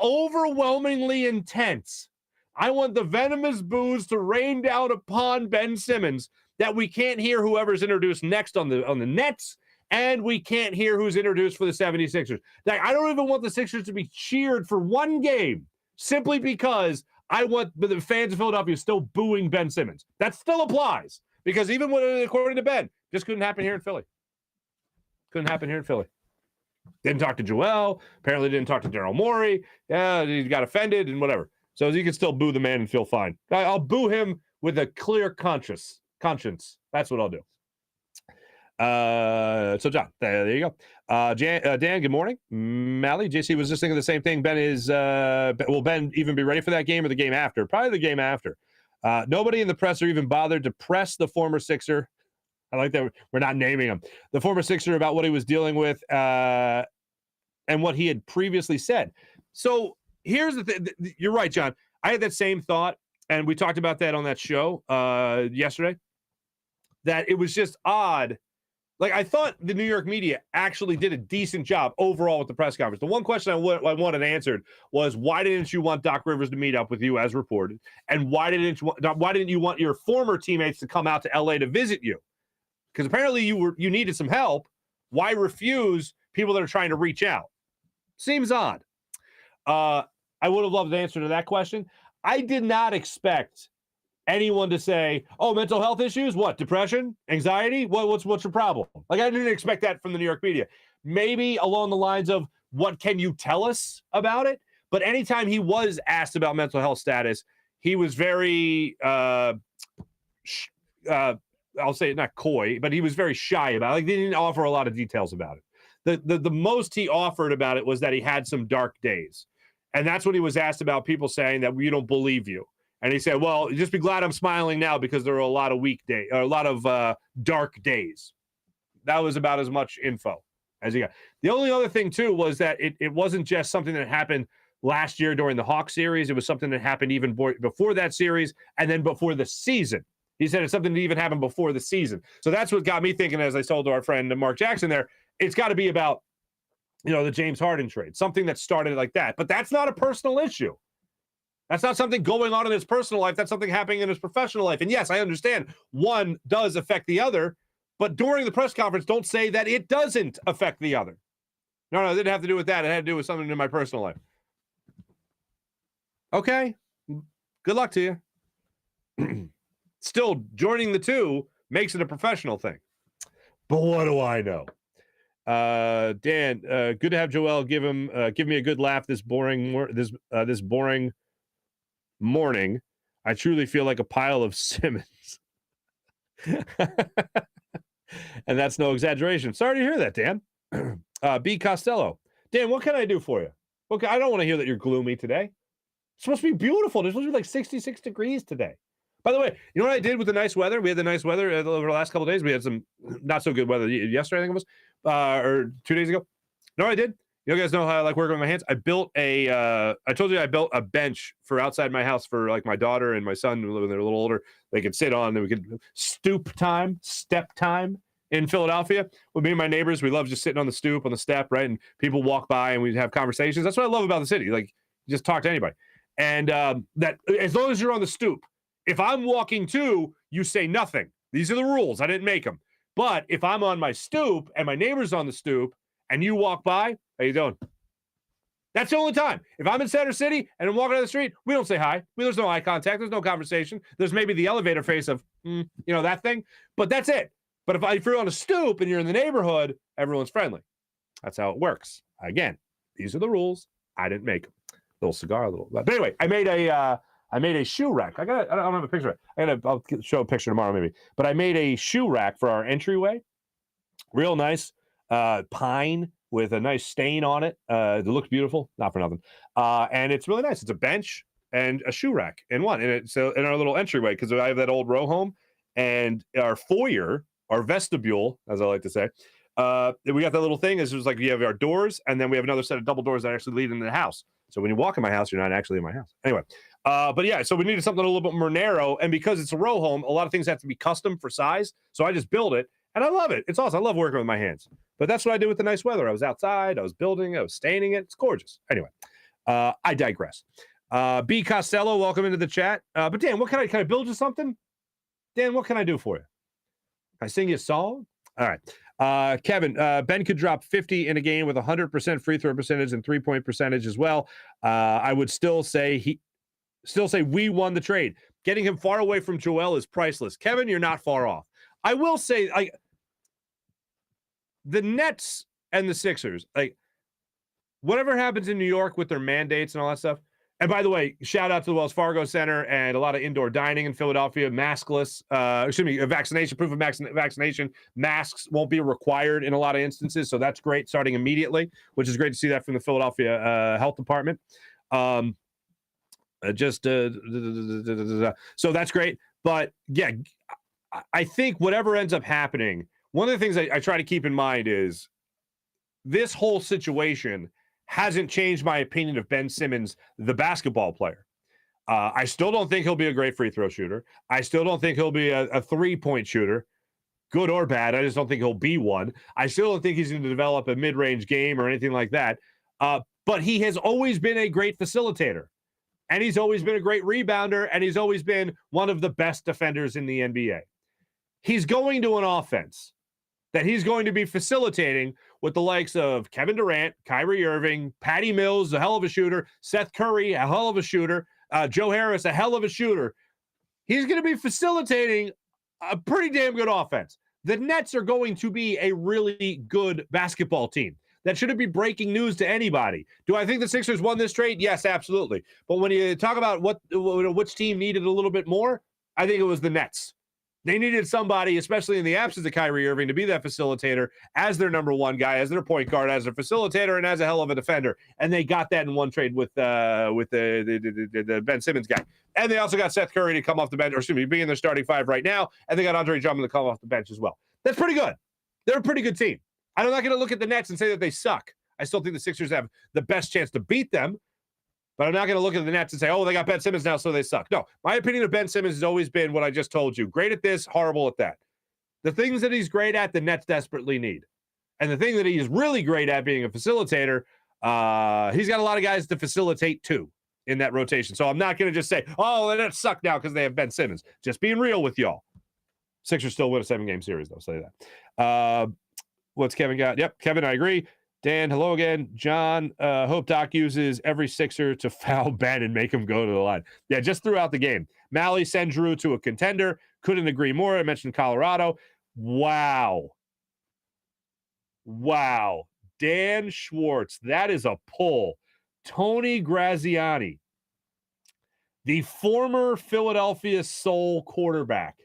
overwhelmingly intense. I want the venomous boos to rain down upon Ben Simmons that we can't hear whoever's introduced next on the Nets, and we can't hear who's introduced for the 76ers. Like, I don't even want the Sixers to be cheered for one game simply because I want the fans of Philadelphia still booing Ben Simmons. That still applies, because even when, according to Ben, just couldn't happen here in Philly. Couldn't happen here in Philly. Didn't talk to Joel. Apparently didn't talk to Daryl Morey. Yeah, he got offended and whatever. So you can still boo the man and feel fine. I'll boo him with a clear conscience. That's what I'll do. So John, there you go. Dan, good morning. Mally, JC was just thinking the same thing. Will Ben even be ready for that game or the game after? Probably the game after. Nobody in the press are even bothered to press the former Sixer. I like that we're not naming him. The former Sixer about what he was dealing with and what he had previously said. So here's the thing. You're right, John. I had that same thought, and we talked about that on that show yesterday, that it was just odd. Like, I thought the New York media actually did a decent job overall with the press conference. The one question I wanted answered was, why didn't you want Doc Rivers to meet up with you as reported? And why didn't you want your former teammates to come out to LA to visit you? Because apparently you needed some help. Why refuse people that are trying to reach out? Seems odd. I would have loved the answer to that question. I did not expect anyone to say, oh, mental health issues? What, depression? Anxiety? What's your problem? Like, I didn't expect that from the New York media. Maybe along the lines of, what can you tell us about it? But anytime he was asked about mental health status, he was very I'll say it, not coy, but he was very shy about it. Like, they didn't offer a lot of details about it. The most he offered about it was that he had some dark days. And that's what he was asked about, people saying that we don't believe you. And he said, well, just be glad I'm smiling now because there are a lot of weekdays, or a lot of dark days. That was about as much info as he got. The only other thing, too, was that it wasn't just something that happened last year during the Hawks series. It was something that happened even before that series and then before the season. He said it's something that even happened before the season. So that's what got me thinking, as I told to our friend Mark Jackson there, it's got to be about, the James Harden trade, something that started like that. But that's not a personal issue. That's not something going on in his personal life. That's something happening in his professional life. And yes, I understand one does affect the other, but during the press conference, don't say that it doesn't affect the other. No, it didn't have to do with that. It had to do with something in my personal life. Okay. Good luck to you. Still, joining the two makes it a professional thing. But what do I know? Dan, good to have Joel give me a good laugh this boring morning. I truly feel like a pile of Simmons. And that's no exaggeration. Sorry to hear that, Dan. B. Costello. Dan, what can I do for you? Okay, I don't want to hear that you're gloomy today. It's supposed to be beautiful. There's supposed to be like 66 degrees today. By the way, you know what I did with the nice weather? We had the nice weather over the last couple of days. We had some not so good weather yesterday, I think it was, or 2 days ago. You know what I did? You guys know how I like working with my hands? I built I told you I built a bench for outside my house for like my daughter and my son when they're a little older. They could sit on, and we could step time in Philadelphia. With me and my neighbors, we love just sitting on the stoop, on the step, right? And people walk by and we'd have conversations. That's what I love about the city. Like, just talk to anybody. And that as long as you're on the stoop, if I'm walking too, you say nothing. These are the rules. I didn't make them. But if I'm on my stoop and my neighbor's on the stoop and you walk by, how you doing? That's the only time. If I'm in Center City and I'm walking down the street, we don't say hi. There's no eye contact. There's no conversation. There's maybe the elevator face of, that thing. But that's it. But if you're on a stoop and you're in the neighborhood, everyone's friendly. That's how it works. Again, these are the rules. I didn't make them. Little cigar, But anyway, I made a shoe rack. I don't have a picture of it. I'll show a picture tomorrow maybe. But I made a shoe rack for our entryway. Real nice. Pine with a nice stain on it. It looks beautiful. Not for nothing. And it's really nice. It's a bench and a shoe rack in one. And it's in our little entryway, because I have that old row home, and our foyer, our vestibule, as I like to say, we got that little thing. It's just like you have our doors, and then we have another set of double doors that actually lead into the house. So when you walk in my house, you're not actually in my house. Anyway, but yeah, so we needed something a little bit more narrow. And because it's a row home, a lot of things have to be custom for size. So I just build it, and I love it. It's awesome. I love working with my hands. But that's what I did with the nice weather. I was outside. I was building. I was staining it. It's gorgeous. Anyway, I digress. B. Costello, welcome into the chat. But Dan, what can I build you something? Dan, what can I do for you? Can I sing you a song? All right. Kevin, Ben could drop 50 in a game with 100% free throw percentage and 3-point percentage as well. I would still say we won the trade. Getting him far away from Joel is priceless. Kevin, you're not far off. I will say, the Nets and the Sixers, whatever happens in New York with their mandates and all that stuff. And by the way, shout out to the Wells Fargo Center and a lot of indoor dining in Philadelphia, maskless, vaccination, proof of vaccination. Masks won't be required in a lot of instances. So that's great, starting immediately, which is great to see that from the Philadelphia Health Department. So that's great. But yeah, I think whatever ends up happening, one of the things I try to keep in mind is this whole situation hasn't changed my opinion of Ben Simmons, the basketball player. I still don't think he'll be a great free throw shooter. I still don't think he'll be a 3-point shooter, good or bad. I just don't think he'll be one. I still don't think he's going to develop a mid-range game or anything like that. But he has always been a great facilitator, and he's always been a great rebounder, and he's always been one of the best defenders in the NBA. He's going to an offense that he's going to be facilitating with the likes of Kevin Durant, Kyrie Irving, Patty Mills, a hell of a shooter, Seth Curry, a hell of a shooter, Joe Harris, a hell of a shooter. He's going to be facilitating a pretty damn good offense. The Nets are going to be a really good basketball team. That shouldn't be breaking news to anybody. Do I think the Sixers won this trade? Yes, absolutely. But when you talk about which team needed a little bit more, I think it was the Nets. They needed somebody, especially in the absence of Kyrie Irving, to be that facilitator as their number one guy, as their point guard, as their facilitator, and as a hell of a defender. And they got that in one trade with the Ben Simmons guy. And they also got Seth Curry to come off the bench, or excuse me, be in their starting five right now. And they got Andre Drummond to come off the bench as well. That's pretty good. They're a pretty good team. I'm not going to look at the Nets and say that they suck. I still think the Sixers have the best chance to beat them. But I'm not going to look at the Nets and say, oh, they got Ben Simmons now, so they suck. No, my opinion of Ben Simmons has always been what I just told you. Great at this, horrible at that. The things that he's great at, the Nets desperately need. And the thing that he is really great at being a facilitator, he's got a lot of guys to facilitate too in that rotation. So I'm not going to just say, oh, the Nets suck now because they have Ben Simmons. Just being real with y'all. Sixers still win a 7-game series, though. Say that. What's Kevin got? Yep, Kevin, I agree. Dan, hello again. John, hope Doc uses every Sixer to foul Ben and make him go to the line. Yeah, just throughout the game. Mally, send Giroux to a contender. Couldn't agree more. I mentioned Colorado. Wow. Dan Schwartz, that is a pull. Tony Graziani, the former Philadelphia Soul quarterback.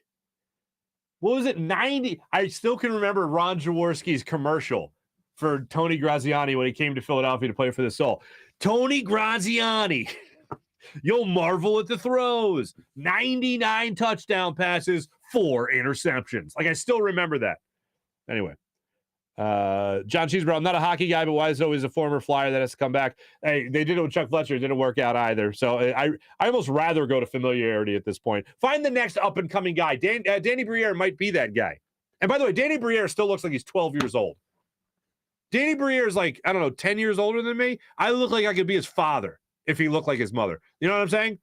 What was it, 90? I still can remember Ron Jaworski's commercial for Tony Graziani when he came to Philadelphia to play for the Soul. Tony Graziani, you'll marvel at the throws. 99 touchdown passes, 4 interceptions. Like, I still remember that. Anyway, John Cheesebro, I'm not a hockey guy, but why is it always a former Flyer that has to come back? Hey, they did it with Chuck Fletcher. It didn't work out either. So I almost rather go to familiarity at this point. Find the next up-and-coming guy. Danny Briere might be that guy. And by the way, Danny Briere still looks like he's 12 years old. Danny Briere is like, I don't know, 10 years older than me. I look like I could be his father if he looked like his mother. You know what I'm saying?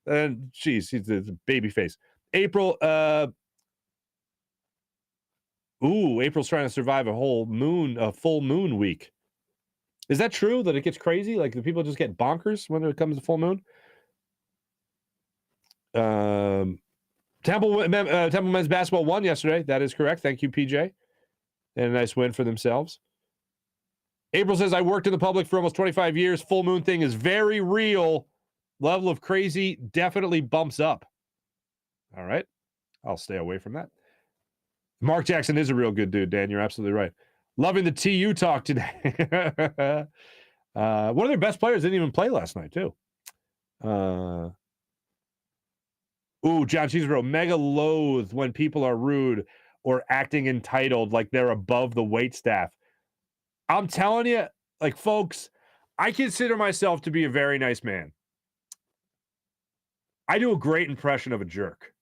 And geez, he's a baby face. April's trying to survive a full moon week. Is that true that it gets crazy? Like, the people just get bonkers when it comes to full moon? Temple men's basketball won yesterday. That is correct. Thank you, PJ. And a nice win for themselves. April says, I worked in the public for almost 25 years. Full moon thing is very real. Level of crazy definitely bumps up. All right. I'll stay away from that. Mark Jackson is a real good dude, Dan. You're absolutely right. Loving the TU talk today. One of their best players didn't even play last night, too. John Cheesebro, mega loathe when people are rude or acting entitled like they're above the waitstaff. I'm telling you, like, folks, I consider myself to be a very nice man. I do a great impression of a jerk.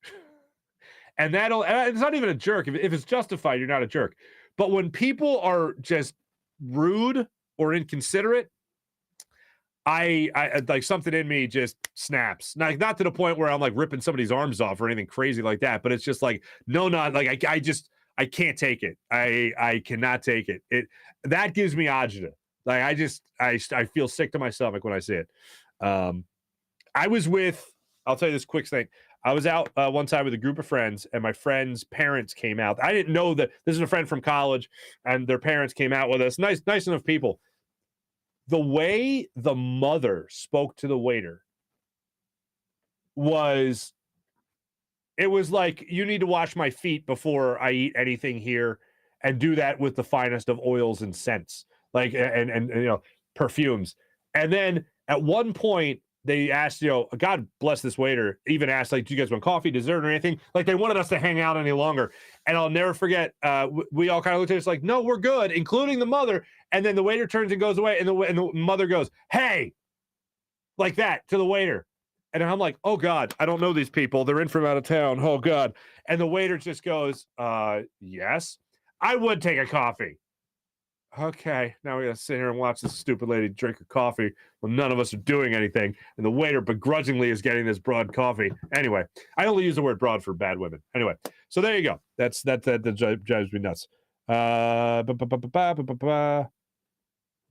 And it's not even a jerk. If it's justified, you're not a jerk. But when people are just rude or inconsiderate, I like, something in me just snaps. Not to the point where I'm like ripping somebody's arms off or anything crazy like that. But it's just like, I can't take it. I cannot take it. That gives me agita. Like, I feel sick to my stomach when I see it. I'll tell you this quick thing. I was out one time with a group of friends, and my friends' parents came out. I didn't know that this is a friend from college, and their parents came out with us. Nice enough people. The way the mother spoke to the waiter was like, you need to wash my feet before I eat anything here, and do that with the finest of oils and scents, like, and you know, perfumes. And then at one point, they asked, God bless this waiter, even asked, like, do you guys want coffee, dessert, or anything? Like, they wanted us to hang out any longer. And I'll never forget, we all kind of looked at us like, no, we're good, including the mother. And then the waiter turns and goes away, and the mother goes, hey, like that to the waiter. And I'm like, oh, God, I don't know these people. They're in from out of town. Oh, God. And the waiter just goes, yes, I would take a coffee. Okay, now we got to sit here and watch this stupid lady drink her coffee when none of us are doing anything. And the waiter begrudgingly is getting this broad coffee. Anyway, I only use the word broad for bad women. Anyway, so there you go. That drives me nuts.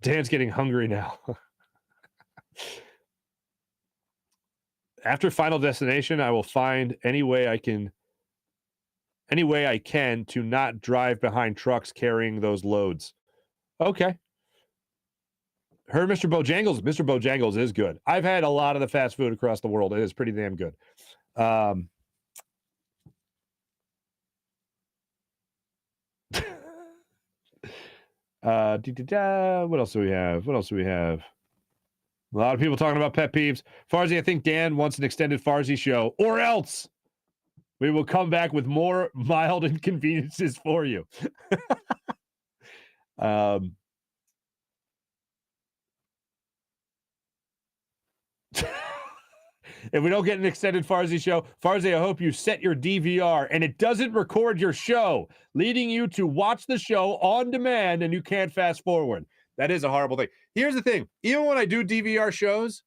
Dan's getting hungry now. After Final Destination, I will find any way I can to not drive behind trucks carrying those loads. Okay. Heard Mr. Bojangles. Mr. Bojangles is good. I've had a lot of the fast food across the world. It is pretty damn good. What else do we have? A lot of people talking about pet peeves. Farzy, I think Dan wants an extended Farzy show, or else we will come back with more mild inconveniences for you. If we don't get an extended Farzy show, Farzy, I hope you set your DVR and it doesn't record your show, leading you to watch the show on demand and you can't fast forward. That is a horrible thing. Here's the thing. Even when I do DVR shows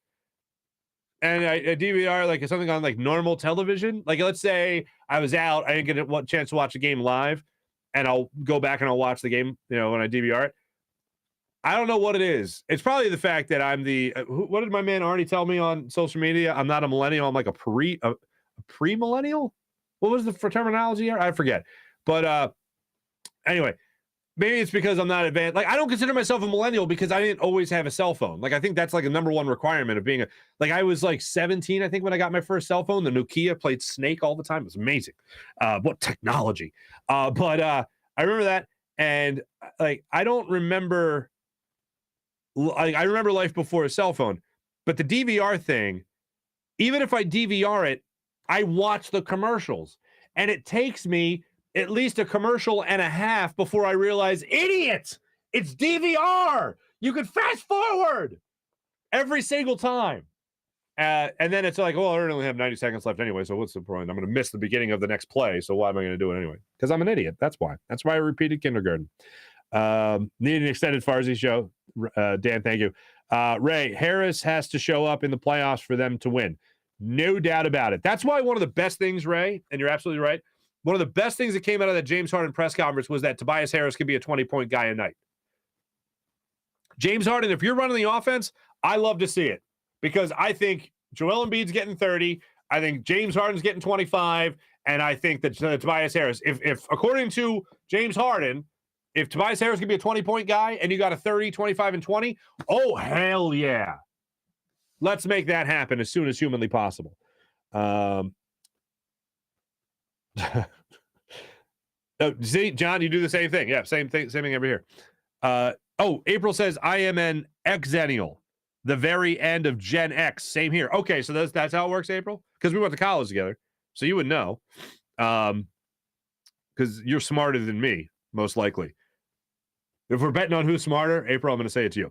and I DVR like something on like normal television, like let's say I was out, I didn't get a chance to watch the game live, and I'll go back and I'll watch the game, when I DVR it. I don't know what it is. It's probably the fact that I'm the what did my man Arnie tell me on social media? I'm not a millennial. I'm like a pre-millennial. What was the terminology here? I forget. But anyway, maybe it's because I'm not advanced. Like I don't consider myself a millennial because I didn't always have a cell phone. Like I think that's like a number one requirement of being I was like 17, I think, when I got my first cell phone. The Nokia played Snake all the time. It was amazing. What technology. But I remember that, and like I don't remember. I remember life before a cell phone, but the DVR thing, even if I DVR it, I watch the commercials, and it takes me at least a commercial and a half before I realize, idiot, it's DVR. You can fast forward every single time. And then it's like, well, I only have 90 seconds left anyway, so what's the point? I'm going to miss the beginning of the next play, so why am I going to do it anyway? Because I'm an idiot. That's why. That's why I repeated kindergarten. Need an extended Farzy show. Dan, thank you. Ray, Harris has to show up in the playoffs for them to win. No doubt about it. That's why one of the best things, Ray, and you're absolutely right, one of the best things that came out of that James Harden press conference was that Tobias Harris could be a 20-point guy a night. James Harden, if you're running the offense, I love to see it because I think Joel Embiid's getting 30. I think James Harden's getting 25. And I think that Tobias Harris, if according to James Harden, if Tobias Harris can be a 20-point guy and you got a 30, 25, and 20, oh, hell yeah. Let's make that happen as soon as humanly possible. See, John, you do the same thing. Yeah, same thing over here. April says, I am an Xennial, the very end of Gen X. Same here. Okay, so that's how it works, April? Because we went to college together, so you would know. Because you're smarter than me, most likely. If we're betting on who's smarter, April, I'm going to say it to you.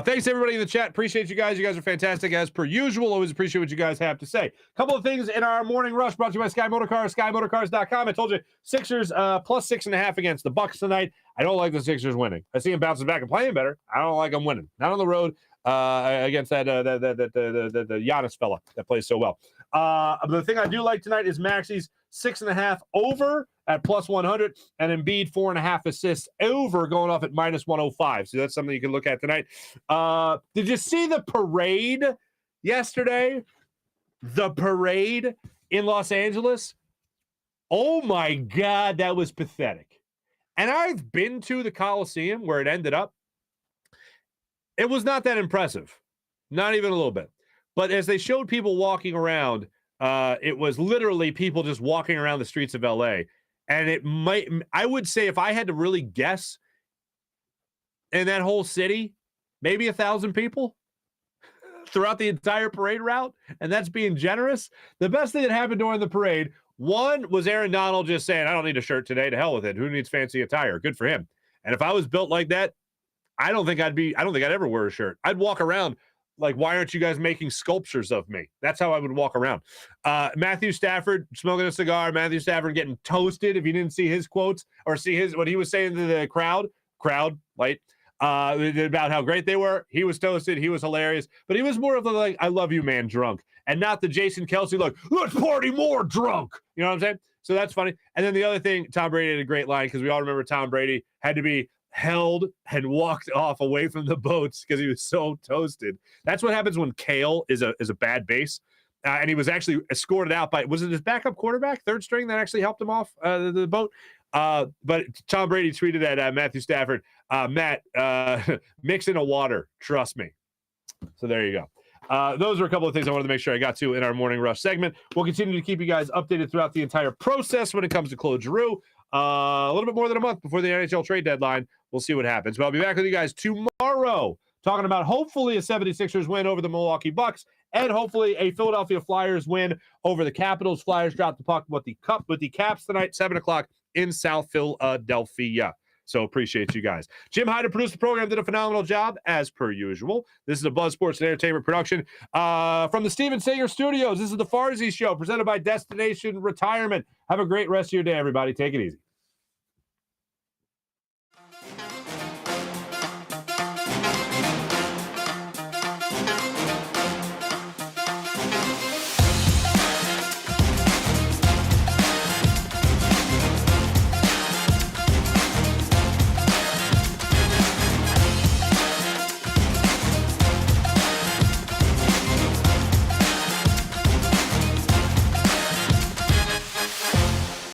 Thanks, everybody in the chat. Appreciate you guys. You guys are fantastic as per usual. Always appreciate what you guys have to say. A couple of things in our morning rush brought to you by Sky Motorcars, SkyMotorcars.com. I told you, Sixers plus 6.5 against the Bucks tonight. I don't like the Sixers winning. I see them bouncing back and playing better. I don't like them winning. Not on the road against the Giannis fella that plays so well. The thing I do like tonight is Maxi's 6.5 over at plus 100 and Embiid 4.5 assists over going off at minus 105. So that's something you can look at tonight. Did you see the parade yesterday? The parade in Los Angeles? Oh my God, that was pathetic. And I've been to the Coliseum where it ended up. It was not that impressive. Not even a little bit. But as they showed people walking around, it was literally people just walking around the streets of LA. And I would say if I had to really guess in that whole city, maybe 1,000 people throughout the entire parade route. And that's being generous. The best thing that happened during the parade, one was Aaron Donald just saying, I don't need a shirt today. To hell with it. Who needs fancy attire? Good for him. And if I was built like that, I don't think I'd ever wear a shirt. I'd walk around like, why aren't you guys making sculptures of me? That's how I would walk around. Matthew Stafford smoking a cigar. Matthew Stafford getting toasted. If you didn't see his quotes or see what he was saying to the crowd, light, about how great they were. He was toasted. He was hilarious. But he was more of the like, I love you, man, drunk. And not the Jason Kelce, like, let's party more drunk. You know what I'm saying? So that's funny. And then the other thing, Tom Brady had a great line because we all remember Tom Brady had to be held and walked off away from the boats because he was so toasted. That's what happens when Kale is a bad base. And he was actually escorted out by, was it his backup quarterback, third string, that actually helped him off the boat? But Tom Brady tweeted at Matthew Stafford, Matt, mix in a water, trust me. So there you go. Those are a couple of things I wanted to make sure I got to in our Morning Rush segment. We'll continue to keep you guys updated throughout the entire process when it comes to Claude Giroux. a little bit more than a month before the NHL trade deadline. We'll see what happens. But I'll be back with you guys tomorrow talking about hopefully a 76ers win over the Milwaukee Bucks and hopefully a Philadelphia Flyers win over the Capitals. Flyers drop the puck with the Caps tonight, 7 o'clock in South Philadelphia. So appreciate you guys. Jim Hyder produced the program, did a phenomenal job as per usual. This is a Buzz Sports and Entertainment production from the Steven Singer Studios. This is the Farzy Show presented by Destination Retirement. Have a great rest of your day, everybody. Take it easy.